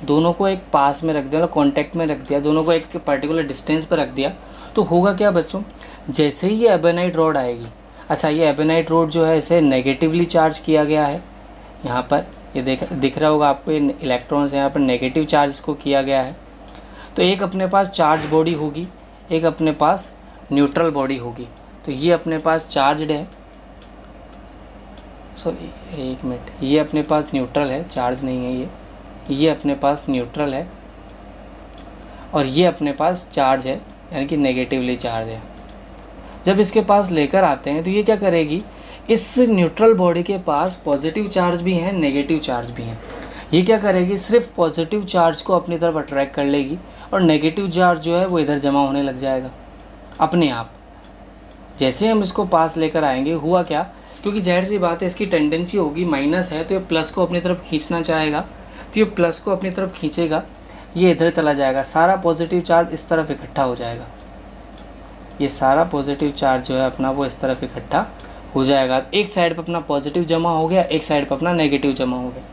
Speaker 1: दोनों को एक पास में रख दिया, कॉन्टैक्ट में रख दिया, दोनों को एक पर्टिकुलर डिस्टेंस पर रख दिया, तो होगा क्या बच्चों, जैसे ही ये एबोनाइट रॉड आएगी, अच्छा ये एबोनाइट रॉड जो है इसे नेगेटिवली चार्ज किया गया है, यहाँ पर ये दिख रहा होगा आपको, ये इलेक्ट्रॉन्स यहाँ पर नेगेटिव चार्ज इसको किया गया है। तो एक अपने पास चार्ज बॉडी होगी, एक अपने पास न्यूट्रल बॉडी होगी। तो ये अपने पास चार्जड है, सॉरी एक मिनट, ये अपने पास न्यूट्रल है, चार्ज नहीं है ये अपने पास न्यूट्रल है, और ये अपने पास चार्ज है यानी कि नेगेटिवली चार्ज है। जब इसके पास लेकर आते हैं तो ये क्या करेगी, इस न्यूट्रल बॉडी के पास पॉजिटिव चार्ज भी हैं, नेगेटिव चार्ज भी हैं। ये क्या करेगी, सिर्फ पॉजिटिव चार्ज को अपनी तरफ अट्रैक्ट कर लेगी और नेगेटिव चार्ज जो है वो इधर जमा होने लग जाएगा अपने आप। जैसे हम इसको पास लेकर आएंगे, हुआ क्या, क्योंकि जाहिर सी बात है इसकी टेंडेंसी होगी, माइनस है तो ये प्लस को अपनी तरफ खींचना चाहेगा, तो ये प्लस को अपनी तरफ खींचेगा, ये इधर चला जाएगा, सारा पॉजिटिव चार्ज इस तरफ इकट्ठा हो जाएगा। ये सारा पॉजिटिव चार्ज जो है अपना वो इस तरफ इकट्ठा हो जाएगा। एक साइड पर अपना पॉजिटिव जमा हो गया, एक साइड पर अपना नेगेटिव जमा हो गया।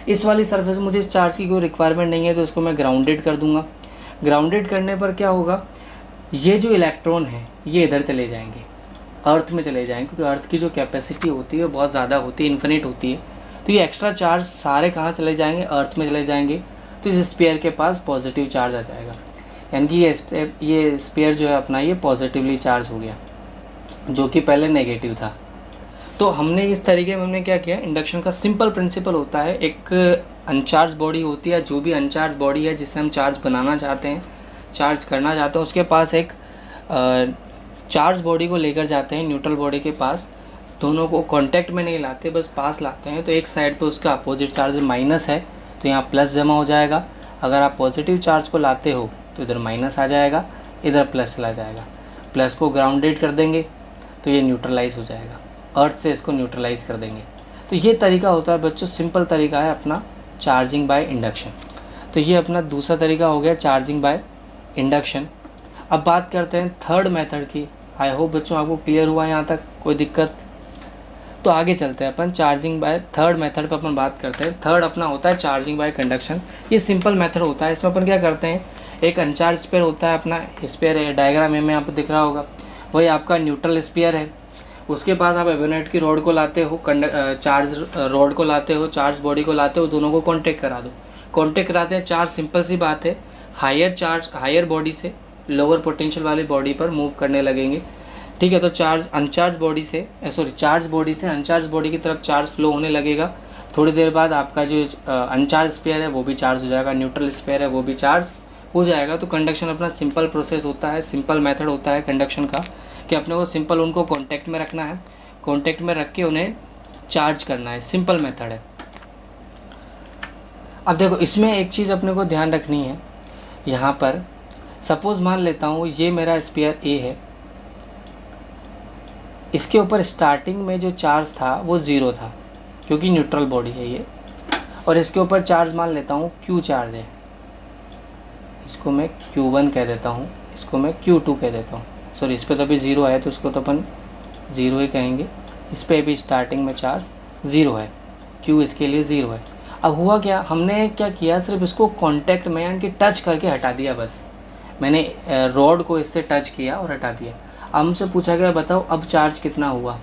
Speaker 1: इस वाली सरफेस मुझे इस चार्ज की कोई रिक्वायरमेंट नहीं है, तो इसको मैं ग्राउंडेड कर दूंगा। ग्राउंडेड करने पर क्या होगा, ये जो इलेक्ट्रॉन है ये इधर चले जाएंगे, अर्थ में चले जाएंगे, क्योंकि अर्थ की जो कैपेसिटी होती है बहुत ज़्यादा होती है, इन्फिनिट होती है। तो ये एक्स्ट्रा चार्ज सारे कहाँ चले जाएंगे, अर्थ में चले जाएंगे। तो इस स्पेयर के पास पॉजिटिव चार्ज आ जाएगा, यानी कि ये स्पेयर जो है अपना ये पॉजिटिवली चार्ज हो गया, जो कि पहले नेगेटिव था। तो हमने इस तरीके में हमने क्या किया, इंडक्शन का सिंपल प्रिंसिपल होता है, एक अनचार्ज बॉडी होती है, जो भी अनचार्ज बॉडी है जिससे हम चार्ज बनाना चाहते हैं, चार्ज करना चाहते हैं, उसके पास एक चार्ज बॉडी को लेकर जाते हैं न्यूट्रल बॉडी के पास। दोनों को कांटेक्ट में नहीं लाते, बस पास लाते हैं। तो एक साइड पे उसका अपोजिट चार्ज माइनस है तो यहाँ प्लस जमा हो जाएगा। अगर आप पॉजिटिव चार्ज को लाते हो तो इधर माइनस आ जाएगा, इधर प्लस चला जाएगा। प्लस को ग्राउंडेड कर देंगे तो ये न्यूट्रलाइज हो जाएगा, अर्थ से इसको न्यूट्रलाइज कर देंगे। तो ये तरीका होता है बच्चों, सिंपल तरीका है अपना चार्जिंग बाय इंडक्शन। तो ये अपना दूसरा तरीका हो गया चार्जिंग बाय इंडक्शन। अब बात करते हैं थर्ड मेथड की। आई होप बच्चों आपको क्लियर हुआ यहाँ तक, कोई दिक्कत? तो आगे चलते हैं अपन चार्जिंग बाय थर्ड मेथड पर अपन बात करते हैं। थर्ड अपना होता है चार्जिंग बाय कंडक्शन। ये सिंपल मेथड होता है। इसमें अपन क्या करते हैं, एक अनचार्ज स्पेयर होता है, अपना स्पेयर डायग्राम में आपको दिख रहा होगा, वही आपका न्यूट्रल स्पेयर है। उसके बाद आप एबोनेट की रॉड को लाते हो, चार्ज रॉड को लाते हो, चार्ज बॉडी को लाते हो, दोनों को कॉन्टेक्ट करा दो। कॉन्टेक्ट कराते हैं, चार्ज सिंपल सी बात है, हायर बॉडी से लोअर पोटेंशियल वाली बॉडी पर मूव करने लगेंगे। ठीक है, तो चार्ज अनचार्ज बॉडी से चार्ज बॉडी से अनचार्ज बॉडी की तरफ चार्ज फ्लो होने लगेगा। थोड़ी देर बाद आपका जो अनचार्ज स्पेयर है वो भी चार्ज हो जाएगा, न्यूट्रल स्पेयर है वो भी चार्ज हो जाएगा। तो कंडक्शन अपना सिंपल प्रोसेस होता है, सिंपल मेथड होता है कंडक्शन का, कि अपने को सिंपल उनको कांटेक्ट में रखना है, कांटेक्ट में रख के उन्हें चार्ज करना है, सिंपल मेथड है। अब देखो इसमें एक चीज़ अपने को ध्यान रखनी है, यहाँ पर सपोज़ मान लेता हूँ ये मेरा स्फीयर ए है, इसके ऊपर स्टार्टिंग में जो चार्ज था वो ज़ीरो था क्योंकि न्यूट्रल बॉडी है ये, और इसके ऊपर चार्ज मान लेता हूँ क्यू चार्ज है, इसको मैं Q1 कह देता हूँ, इसको मैं Q2 कह देता हूँ। सॉरी, इस पर तो अभी ज़ीरो है तो इसको तो अपन ज़ीरो ही कहेंगे। इस पर अभी स्टार्टिंग में चार्ज ज़ीरो है, Q इसके लिए ज़ीरो है। अब हुआ क्या, हमने क्या किया, सिर्फ इसको कांटेक्ट में यानी कि टच करके हटा दिया, बस मैंने रॉड को इससे टच किया और हटा दिया। अब हमसे पूछा गया बताओ अब चार्ज कितना हुआ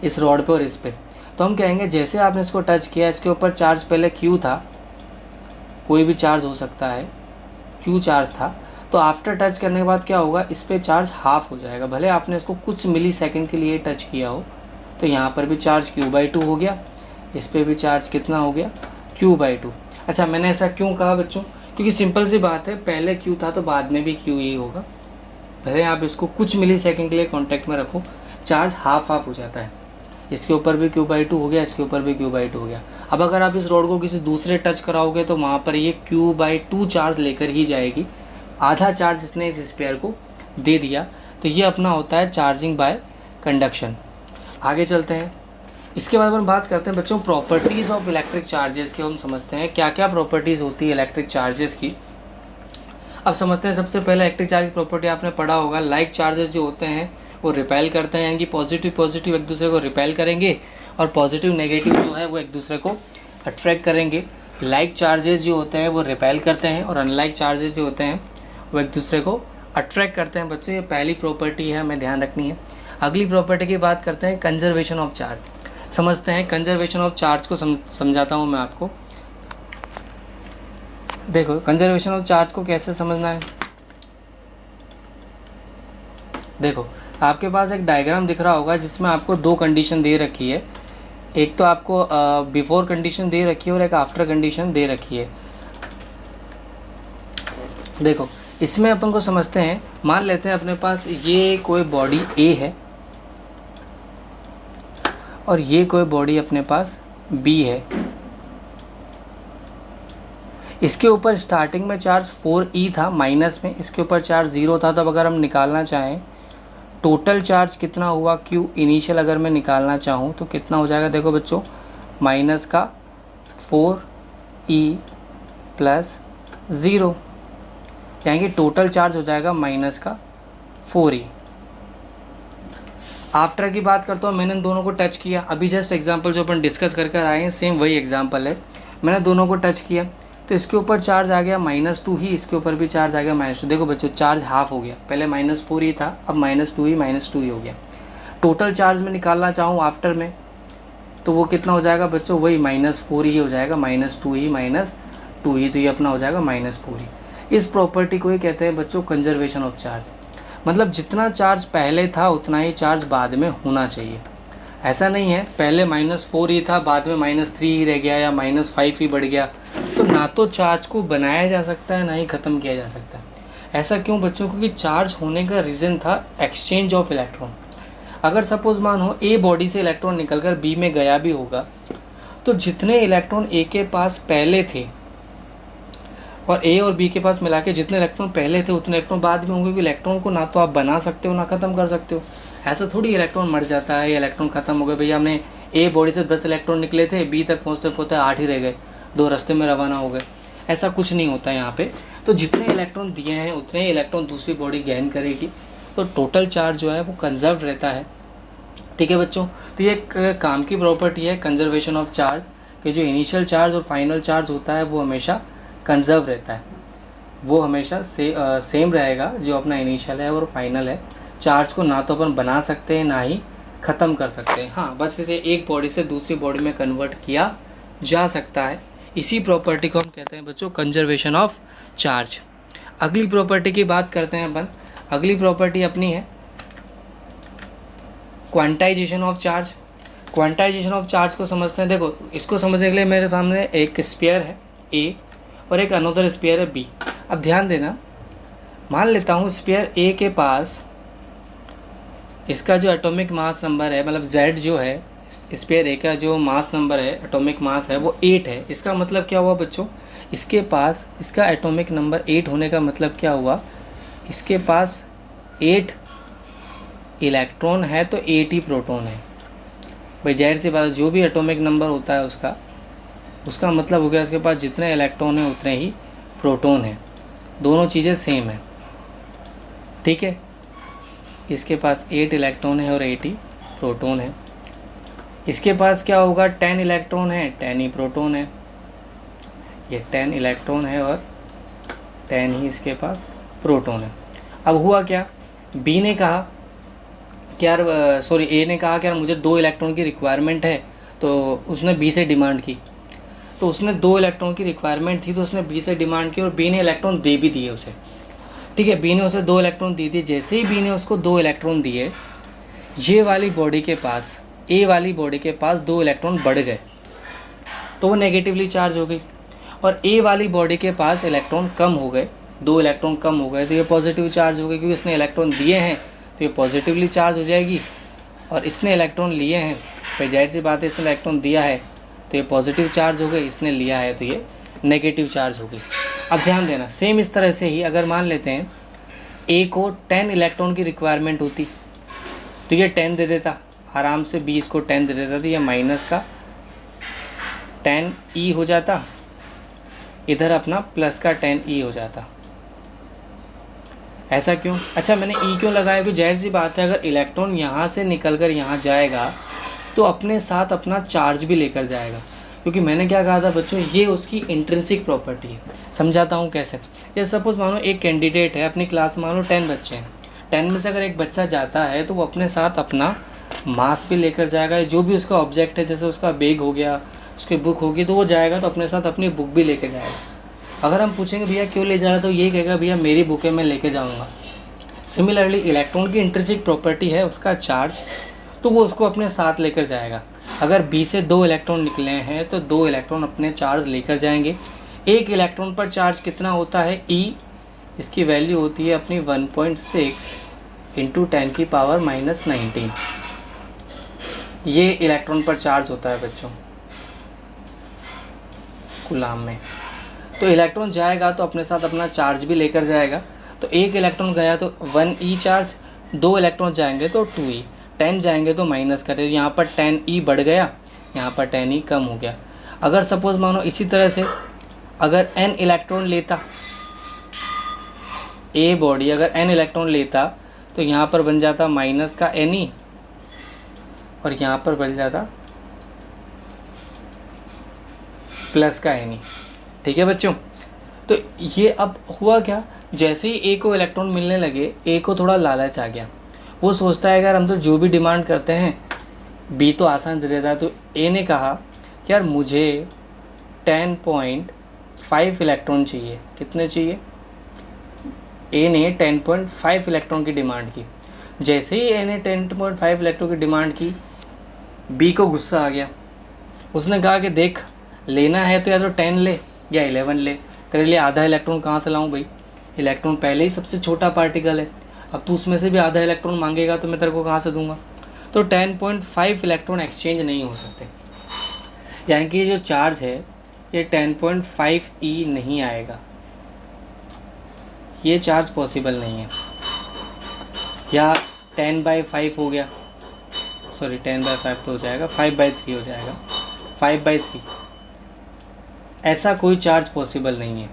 Speaker 1: इस रॉड पे और इस पे, तो हम कहेंगे जैसे आपने इसको टच किया इसके ऊपर चार्ज पहले Q था, कोई भी चार्ज हो सकता है, Q चार्ज था, तो आफ्टर टच करने के बाद क्या होगा, इस पे चार्ज हाफ हो जाएगा। भले आपने इसको कुछ मिली सेकेंड के लिए टच किया हो, तो यहाँ पर भी चार्ज Q/2 हो गया, इस पे भी चार्ज कितना हो गया, Q/2। अच्छा, मैंने ऐसा क्यों कहा बच्चों, क्योंकि सिंपल सी बात है, पहले Q था तो बाद में भी Q ही होगा। भले आप इसको कुछ मिली सेकेंड के लिए कॉन्टैक्ट में रखो, चार्ज हाफ हो जाता है। इसके ऊपर भी Q/2 हो गया, इसके ऊपर भी Q/2 हो गया। अब अगर आप इस रोड को किसी दूसरे टच कराओगे तो वहाँ पर ये Q/2 चार्ज लेकर ही जाएगी, आधा चार्ज इसने इस स्पेयर को दे दिया। तो ये अपना होता है चार्जिंग बाय कंडक्शन। आगे चलते हैं, इसके बाद हम बात करते हैं बच्चों प्रॉपर्टीज़ ऑफ इलेक्ट्रिक चार्जेस की। हम समझते हैं क्या क्या प्रॉपर्टीज़ होती है इलेक्ट्रिक चार्जेस की। अब समझते हैं, सबसे पहले इलेक्ट्रिक चार्ज की प्रॉपर्टी आपने पढ़ा होगा, लाइक चार्जेस जो होते हैं वो रिपेल करते हैं, यानी कि पॉजिटिव एक दूसरे को रिपेल करेंगे और पॉजिटिव नेगेटिव जो है वो एक दूसरे को अट्रैक्ट करेंगे। लाइक चार्जेस जो होते हैं वो रिपेल करते हैं और अनलाइक चार्जेस जो होते हैं वो एक दूसरे को अट्रैक्ट करते हैं। बच्चों ये पहली प्रॉपर्टी है, हमें ध्यान रखनी है। अगली प्रॉपर्टी की बात करते हैं कंजर्वेशन ऑफ चार्ज। समझते हैं कंजर्वेशन ऑफ चार्ज को समझाता हूँ मैं आपको। देखो कंजर्वेशन ऑफ चार्ज को कैसे समझना है, देखो आपके पास एक डायग्राम दिख रहा होगा जिसमें आपको दो कंडीशन दे रखी है। एक तो आपको बिफोर कंडीशन दे रखी है और एक आफ्टर कंडीशन दे रखी है। देखो इसमें अपन को समझते हैं, मान लेते हैं अपने पास ये कोई बॉडी A है और ये कोई बॉडी अपने पास B है। इसके ऊपर स्टार्टिंग में चार्ज 4e था माइनस में, इसके ऊपर चार्ज 0 था। तो अब अगर हम निकालना चाहें टोटल चार्ज कितना हुआ Q इनिशियल, अगर मैं निकालना चाहूँ तो कितना हो जाएगा, देखो बच्चों माइनस का 4e प्लस 0, यानी कि टोटल चार्ज हो जाएगा माइनस का 4e। आफ्टर की बात करता हूँ, मैंने दोनों को टच किया, अभी जस्ट एग्जांपल जो अपन डिस्कस कर कर आए हैं सेम वही एग्जांपल है। मैंने दोनों को टच किया तो इसके ऊपर चार्ज आ गया -2 ही, इसके ऊपर भी चार्ज आ गया -2। देखो बच्चों चार्ज हाफ हो गया, पहले -4 था, अब -2 ही हो गया। टोटल चार्ज में निकालना चाहूँ आफ्टर में तो वो कितना हो जाएगा बच्चों, वही -4 ही हो जाएगा, -2 ही, तो ये अपना हो जाएगा -4 ही। इस प्रॉपर्टी को ही कहते हैं बच्चों कंजर्वेशन ऑफ चार्ज। मतलब जितना चार्ज पहले था उतना ही चार्ज बाद में होना चाहिए। ऐसा नहीं है पहले -4 ही था बाद में -3 ही रह गया या -5 ही बढ़ गया, तो ना तो चार्ज को बनाया जा सकता है ना ही ख़त्म किया जा सकता है। ऐसा क्यों बच्चों, क्योंकि चार्ज होने का रीज़न था एक्सचेंज ऑफ इलेक्ट्रॉन। अगर सपोज़ मानो ए बॉडी से इलेक्ट्रॉन निकलकर बी में गया भी होगा तो जितने इलेक्ट्रॉन ए के पास पहले थे और ए और बी के पास मिला के जितने इलेक्ट्रॉन पहले थे उतने इलेक्ट्रॉन बाद में होंगे, क्योंकि इलेक्ट्रॉन को ना तो आप बना सकते हो ना ख़त्म कर सकते हो। ऐसा थोड़ी इलेक्ट्रॉन मर जाता है या इलेक्ट्रॉन ख़त्म हो गए, भैया हमने ए बॉडी से 10 इलेक्ट्रॉन निकले थे, बी तक पहुँचते पहुँचते 8 ही रह गए, 2 रास्ते में रवाना हो गए। ऐसा कुछ नहीं होता है यहाँ पे। तो जितने इलेक्ट्रॉन दिए हैं उतने इलेक्ट्रॉन दूसरी बॉडी गेन करेगी, तो टोटल चार्ज जो है वो कंजर्व रहता है। ठीक है बच्चों, तो ये एक काम की प्रॉपर्टी है कंजर्वेशन ऑफ चार्ज, कि जो इनिशियल चार्ज और फाइनल चार्ज होता है वो हमेशा कंजर्व रहता है, वो हमेशा सेम रहेगा जो अपना इनिशियल है और फाइनल है। चार्ज को ना तो अपन बना सकते हैं ना ही ख़त्म कर सकते हैं। हाँ, बस इसे एक बॉडी से दूसरी बॉडी में कन्वर्ट किया जा सकता है। इसी प्रॉपर्टी को हम कहते हैं बच्चों कंजर्वेशन ऑफ चार्ज। अगली प्रॉपर्टी की बात करते हैं अपन। अगली प्रॉपर्टी अपनी है quantization of charge. Quantization of charge को समझते हैं। देखो इसको समझने के लिए मेरे सामने एक स्फीयर है ए और एक अनदर स्फीयर है बी। अब ध्यान देना, मान लेता हूँ स्फीयर ए के पास इसका जो एटॉमिक मास नंबर है, मतलब Z जो है स्फीयर ए का जो मास नंबर है, एटॉमिक मास है, वो 8 है। इसका मतलब क्या हुआ बच्चों, इसके पास इसका एटॉमिक नंबर 8 होने का मतलब क्या हुआ, इसके पास 8 इलेक्ट्रॉन है तो 8 ही प्रोटॉन है। भाई जाहिर सी बात है, जो भी एटॉमिक नंबर होता है उसका मतलब हो गया उसके पास जितने इलेक्ट्रॉन हैं उतने ही प्रोटॉन हैं। दोनों चीज़ें सेम है, ठीक है। इसके पास 8 इलेक्ट्रॉन है और 8 ही प्रोटॉन है। इसके पास क्या होगा, 10 इलेक्ट्रॉन है, 10 ही प्रोटॉन है। ये 10 इलेक्ट्रॉन है और 10 ही इसके पास प्रोटॉन है। अब हुआ क्या, बी ने कहा कि यार ए ने कहा कि यार मुझे 2 इलेक्ट्रॉन की रिक्वायरमेंट है, तो उसने बी से डिमांड की। तो उसने 2 इलेक्ट्रॉन की रिक्वायरमेंट थी तो उसने बी से डिमांड की और बी ने इलेक्ट्रॉन दे भी दिए उसे, ठीक है। बी ने उसे 2 इलेक्ट्रॉन दे दिए। जैसे ही बी ने उसको 2 इलेक्ट्रॉन दिए, ये वाली बॉडी के पास, ए वाली बॉडी के पास 2 इलेक्ट्रॉन बढ़ गए तो वो नेगेटिवली चार्ज हो गई। और ए वाली बॉडी के पास इलेक्ट्रॉन कम हो गए, 2 इलेक्ट्रॉन कम हो गए तो ये पॉजिटिव चार्ज हो गई, क्योंकि इसने इलेक्ट्रॉन दिए हैं तो ये पॉजिटिवली चार्ज हो जाएगी। और इसने इलेक्ट्रॉन लिए हैं, भाई जाहिर सी बात है इसने इलेक्ट्रॉन दिया है तो ये पॉजिटिव चार्ज हो गई, इसने लिया है तो ये नेगेटिव चार्ज हो गई। अब ध्यान देना, सेम इस तरह से ही अगर मान लेते हैं ए को 10 इलेक्ट्रॉन की रिक्वायरमेंट होती तो ये 10 दे देता आराम से, 20 को 10 दे देता तो ये माइनस का 10 ई हो जाता, इधर अपना प्लस का 10 ई हो जाता। ऐसा क्यों? अच्छा, मैंने ई क्यों लगाया, क्योंकि जाहिर सी बात है अगर इलेक्ट्रॉन यहाँ से निकल कर यहाँ जाएगा तो अपने साथ अपना चार्ज भी लेकर जाएगा, क्योंकि मैंने क्या कहा था बच्चों, ये उसकी इंट्रिंसिक प्रॉपर्टी है। समझाता हूँ कैसे। जैसे सपोज़ मानो एक कैंडिडेट है, अपनी क्लास में मान लो 10 बच्चे हैं, 10 में से अगर एक बच्चा जाता है तो वो अपने साथ अपना मास भी लेकर जाएगा, जो भी उसका ऑब्जेक्ट है, जैसे उसका बैग हो गया, उसकी बुक होगी, तो वो जाएगा तो अपने साथ अपनी बुक भी लेके जाएगा। अगर हम पूछेंगे भैया क्यों ले जा रहा है, तो ये कहेगा भैया मेरी बुक है मैं लेके जाऊँगा। सिमिलरली इलेक्ट्रॉन की इंट्रिंसिक प्रॉपर्टी है उसका चार्ज, तो वो उसको अपने साथ लेकर जाएगा। अगर बी से 2 इलेक्ट्रॉन निकले हैं तो 2 इलेक्ट्रॉन अपने चार्ज लेकर जाएंगे। एक इलेक्ट्रॉन पर चार्ज कितना होता है, ई, इसकी वैल्यू होती है अपनी 1.6 इंटू 10 की पावर -19। ये इलेक्ट्रॉन पर चार्ज होता है बच्चों कूलाम में। तो इलेक्ट्रॉन जाएगा तो अपने साथ अपना चार्ज भी लेकर जाएगा। तो एक इलेक्ट्रॉन गया तो 1 ई चार्ज, 2 इलेक्ट्रॉन जाएंगे तो 2 ई, 10 जाएंगे तो माइनस करें, यहाँ पर 10 ई बढ़ गया, यहाँ पर 10 ई कम हो गया। अगर सपोज़ मानो इसी तरह से अगर n इलेक्ट्रॉन लेता, ए बॉडी अगर n इलेक्ट्रॉन लेता तो यहाँ पर बन जाता माइनस का n ई और यहाँ पर बन जाता प्लस का n ई, ठीक है बच्चों। तो ये अब हुआ क्या, जैसे ही ए को इलेक्ट्रॉन मिलने लगे, ए को थोड़ा लालच आ गया, वो सोचता है यार हम तो जो भी डिमांड करते हैं बी तो आसान दे देता है। तो ए ने कहा यार मुझे 10.5 इलेक्ट्रॉन चाहिए। कितने चाहिए? ए ने 10.5 इलेक्ट्रॉन की डिमांड की। जैसे ही ए ने 10.5 इलेक्ट्रॉन की डिमांड की, बी को गुस्सा आ गया। उसने कहा कि देख लेना है तो या तो 10 ले या 11 ले, तेरे लिए आधा इलेक्ट्रॉन कहाँ से लाऊं भाई, इलेक्ट्रॉन पहले ही सबसे छोटा पार्टिकल है, अब तू उसमें से भी आधा इलेक्ट्रॉन मांगेगा तो मैं तेरे को कहाँ से दूंगा। तो 10.5 इलेक्ट्रॉन एक्सचेंज नहीं हो सकते, यानी कि ये जो चार्ज है ये 10.5 ई नहीं आएगा, ये चार्ज पॉसिबल नहीं है। या 10/5 हो गया, सॉरी 10/5 तो हो जाएगा, 5/3 हो जाएगा, 5/3, ऐसा कोई चार्ज पॉसिबल नहीं है।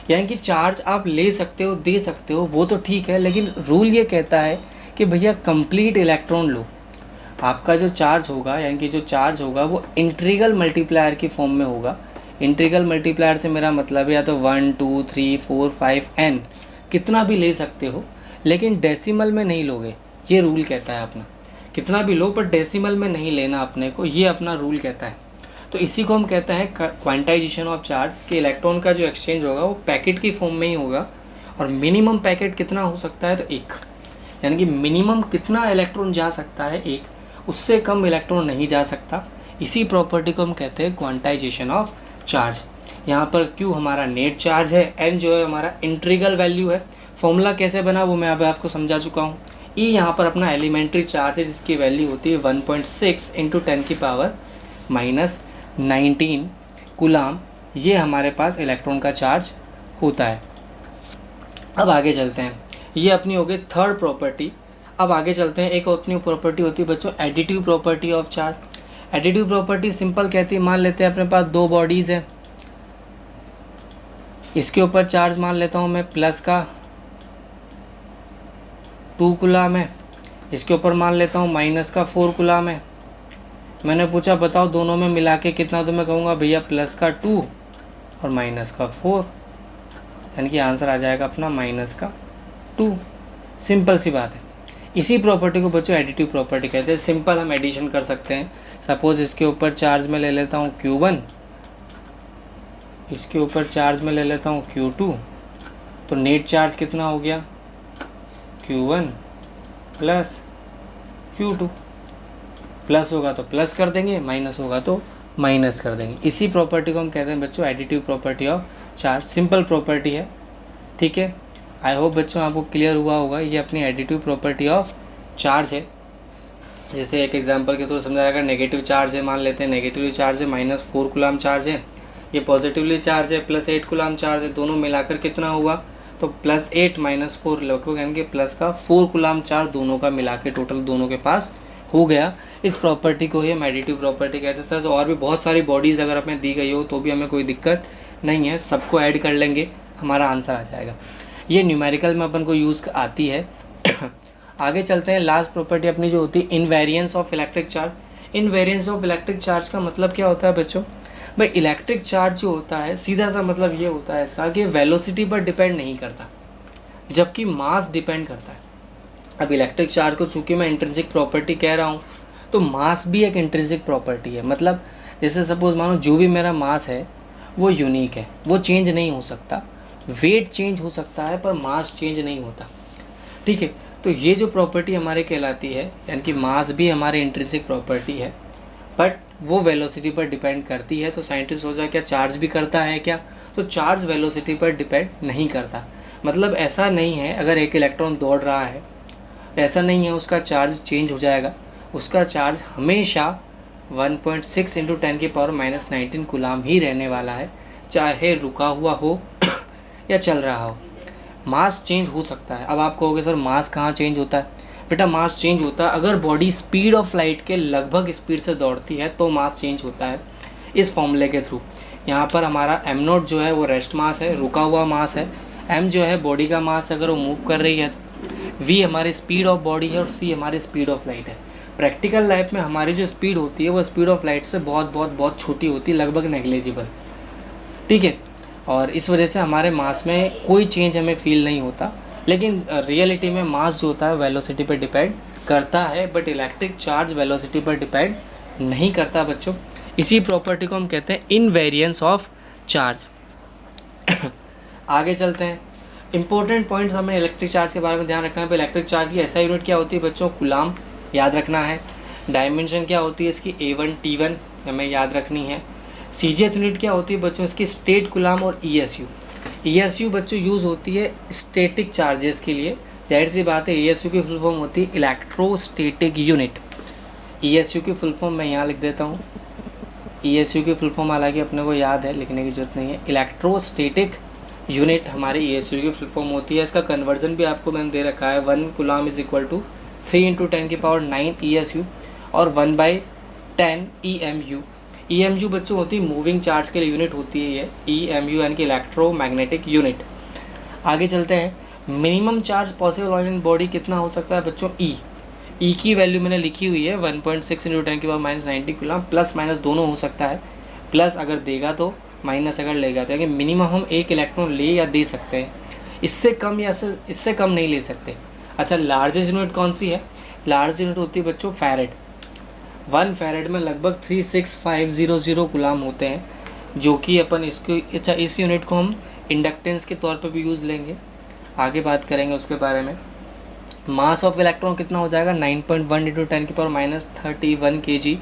Speaker 1: यानी कि चार्ज आप ले सकते हो, दे सकते हो, वो तो ठीक है, लेकिन रूल ये कहता है कि भैया कंप्लीट इलेक्ट्रॉन लो। आपका जो चार्ज होगा, यानी कि जो चार्ज होगा वो इंटीग्रल मल्टीप्लायर की फॉर्म में होगा। इंटीग्रल मल्टीप्लायर से मेरा मतलब है या तो 1 2 3 4 5 n कितना भी ले सकते हो, लेकिन डेसिमल में नहीं लोगे, ये रूल कहता है अपना। कितना भी लो पर डेसिमल में नहीं लेना अपने को, ये अपना रूल कहता है। तो इसी को हम कहते हैं क्वांटाइजेशन ऑफ चार्ज, कि इलेक्ट्रॉन का जो एक्सचेंज होगा वो पैकेट की फॉर्म में ही होगा। और मिनिमम पैकेट कितना हो सकता है, तो 1, यानी कि मिनिमम कितना इलेक्ट्रॉन जा सकता है 1, उससे कम इलेक्ट्रॉन नहीं जा सकता। इसी प्रॉपर्टी को हम कहते हैं क्वांटाइजेशन ऑफ चार्ज। यहाँ पर Q हमारा नेट चार्ज है, N जो है हमारा इंटीग्रल वैल्यू है। फॉर्मूला कैसे बना वो मैं अभी आपको समझा चुका हूँ। E यहाँ पर अपना एलिमेंट्री चार्ज है, जिसकी वैल्यू होती है 1.6 इंटू 10 की पावर -19 कूलाम। ये हमारे पास इलेक्ट्रॉन का चार्ज होता है। अब आगे चलते हैं। ये अपनी हो गई थर्ड प्रॉपर्टी। अब आगे चलते हैं, एक अपनी प्रॉपर्टी होती है बच्चों additive property of charge. Additive property simple कहती है, मान लेते हैं अपने पास दो बॉडीज़ है, इसके ऊपर चार्ज मान लेता हूँ मैं प्लस का 2 कूलम है, इसके ऊपर मान लेता हूँ माइनस का 4 कूलम है। मैंने पूछा बताओ दोनों में मिला के कितना, तो मैं कहूँगा भैया प्लस का 2 और माइनस का 4, यानी कि आंसर आ जाएगा अपना माइनस का 2। सिंपल सी बात है। इसी प्रॉपर्टी को बच्चों एडिटिव प्रॉपर्टी कहते हैं। सिंपल हम एडिशन कर सकते हैं। सपोज इसके ऊपर चार्ज में ले लेता हूँ Q1, इसके ऊपर चार्ज में ले लेता हूँ Q2, तो नेट चार्ज कितना हो गया Q1 प्लस Q2। प्लस होगा तो प्लस कर देंगे, माइनस होगा तो माइनस कर देंगे। इसी प्रॉपर्टी को हम कहते हैं बच्चों additive property of charge. Simple property है, ठीक है। आई होप बच्चों आपको क्लियर हुआ होगा। ये अपनी एडिटिव प्रॉपर्टी ऑफ चार्ज है। जैसे एक एग्जांपल के थ्रू समझा, अगर नेगेटिव चार्ज है, मान लेते हैं नेगेटिवली चार्ज है -4 कूलम चार्ज है, ये पॉजिटिवली चार्ज है +8 कूलम चार्ज है, दोनों मिलाकर कितना हुआ, तो +8 - 4 लगभग यानी कि प्लस का 4 कूलम चार्ज दोनों का मिला के टोटल दोनों के पास हो गया। इस प्रॉपर्टी को ही हम एडिटिव प्रॉपर्टी कहते हैं। सर और भी बहुत सारी बॉडीज़ अगर हमें दी गई हो तो भी हमें कोई दिक्कत नहीं है, सबको ऐड कर लेंगे, हमारा आंसर आ जाएगा। ये न्यूमेरिकल में अपन को यूज़ आती है। आगे चलते हैं, लास्ट प्रॉपर्टी अपनी जो होती है invariance of electric charge. Invariance of electric charge का मतलब क्या होता है बच्चों, भाई इलेक्ट्रिक चार्ज जो होता है सीधा सा मतलब ये होता है इसका कि वेलोसिटी पर डिपेंड नहीं करता, जबकि मास डिपेंड करता है। अब इलेक्ट्रिक चार्ज को चूँकि मैं इंट्रिंसिक प्रॉपर्टी कह रहा हूँ, तो मास भी एक इंट्रिंसिक प्रॉपर्टी है। मतलब जैसे सपोज मानो जो भी मेरा मास है वो यूनिक है, वो चेंज नहीं हो सकता। वेट चेंज हो सकता है पर मास चेंज नहीं होता, ठीक है। तो ये जो प्रॉपर्टी हमारे कहलाती है, यानी कि मास भी हमारे इंट्रिंसिक प्रॉपर्टी है, बट वो वेलोसिटी पर डिपेंड करती है। तो साइंटिस्ट सोचा क्या चार्ज भी करता है क्या, तो चार्ज वेलोसिटी पर डिपेंड नहीं करता। मतलब ऐसा नहीं है अगर एक इलेक्ट्रॉन दौड़ रहा है, ऐसा नहीं है उसका चार्ज चेंज हो जाएगा। उसका चार्ज हमेशा 1.6 × 10⁻⁻19 कूलम ही रहने वाला है, चाहे रुका हुआ हो या चल रहा हो। मास चेंज हो सकता है। अब आप कहोगे सर मास कहाँ चेंज होता है, बेटा मास चेंज होता है अगर बॉडी स्पीड ऑफ लाइट के लगभग स्पीड से दौड़ती है तो मास चेंज होता है इस फॉर्मूले के थ्रू। यहाँ पर हमारा m0 जो है वो रेस्ट मास है, रुका हुआ मास है, m जो है बॉडी का मास है अगर वो मूव कर रही है, v हमारी स्पीड ऑफ बॉडी है और c हमारी स्पीड ऑफ लाइट है। प्रैक्टिकल लाइफ में हमारी जो स्पीड होती है वो स्पीड ऑफ लाइट से बहुत बहुत बहुत छोटी होती है, लगभग नेग्लिजिबल, ठीक है। और इस वजह से हमारे मास में कोई चेंज हमें फील नहीं होता। लेकिन रियलिटी में मास जो होता है वेलोसिटी पर डिपेंड करता है, बट इलेक्ट्रिक चार्ज वेलोसिटी पर डिपेंड नहीं करता बच्चों। इसी प्रॉपर्टी को हम कहते हैं इनवेरिएंस ऑफ चार्ज। आगे चलते हैं, इंपॉर्टेंट पॉइंट्स हमें इलेक्ट्रिक चार्ज के बारे में ध्यान रखना है। इलेक्ट्रिक चार्ज की ऐसा यूनिट क्या होती है बच्चों, कूलम, याद रखना है। डायमेंशन क्या होती है इसकी, A1 T1 हमें याद रखनी है। CGS यूनिट क्या होती है बच्चों, इसकी स्टेट कूलम और ESU बच्चों यूज़ होती है स्टैटिक चार्जेस के लिए। जाहिर सी बात है ESU की फुल फॉर्म होती है इलेक्ट्रोस्टैटिक यूनिट। ESU की फुल फॉर्म मैं यहाँ लिख देता हूँ। ESU की फुल फॉर्म हालांकि अपने को याद है, लिखने की जरूरत नहीं है। इलेक्ट्रोस्टैटिक यूनिट हमारी ESU की फुल फॉर्म होती है। इसका कन्वर्जन भी आपको मैंने दे रखा है, 1 coulomb is equal to 3 × 10⁹ ESU और 1/10 EMU। EMU बच्चों होती है मूविंग चार्ज के लिए यूनिट होती है ये EMU यानी कि इलेक्ट्रोमैग्नेटिक यूनिट। आगे चलते हैं, minimum charge possible in body कितना हो सकता है बच्चों, E की वैल्यू मैंने लिखी हुई है 1.6 × 10⁻⁻90 कूलम, प्लस माइनस दोनों हो सकता है। प्लस अगर देगा तो, माइनस अगर लेगा तो, यानी मिनिमम हम 1 इलेक्ट्रॉन ले या दे सकते हैं, इससे कम या इससे कम नहीं ले सकते। अच्छा, लार्जेस्ट यूनिट कौन सी है, लार्ज यूनिट होती है बच्चों फैरेड। 1 फैरेड में लगभग 36500 कूलम होते हैं, जो कि अपन इसको, अच्छा इस यूनिट को हम इंडक्टेंस के तौर पर भी यूज़ लेंगे, आगे बात करेंगे उसके बारे में। मास ऑफ इलेक्ट्रॉन कितना हो जाएगा, 9.1 × 10⁻31 kg।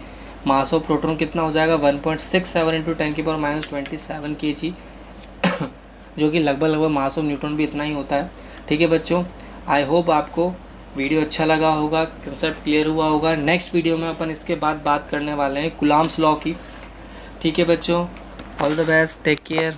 Speaker 1: मास ऑफ प्रोटॉन कितना हो जाएगा, 1.67 × 10⁻27 kg, जो कि लगभग मास ऑफ न्यूट्रॉन भी इतना ही होता है, ठीक है बच्चों। आई होप आपको वीडियो अच्छा लगा होगा, कंसेप्ट क्लियर हुआ होगा। नेक्स्ट वीडियो में अपन इसके बाद बात करने वाले हैं कूलम्स लॉ की, ठीक है बच्चों। All the best, take care.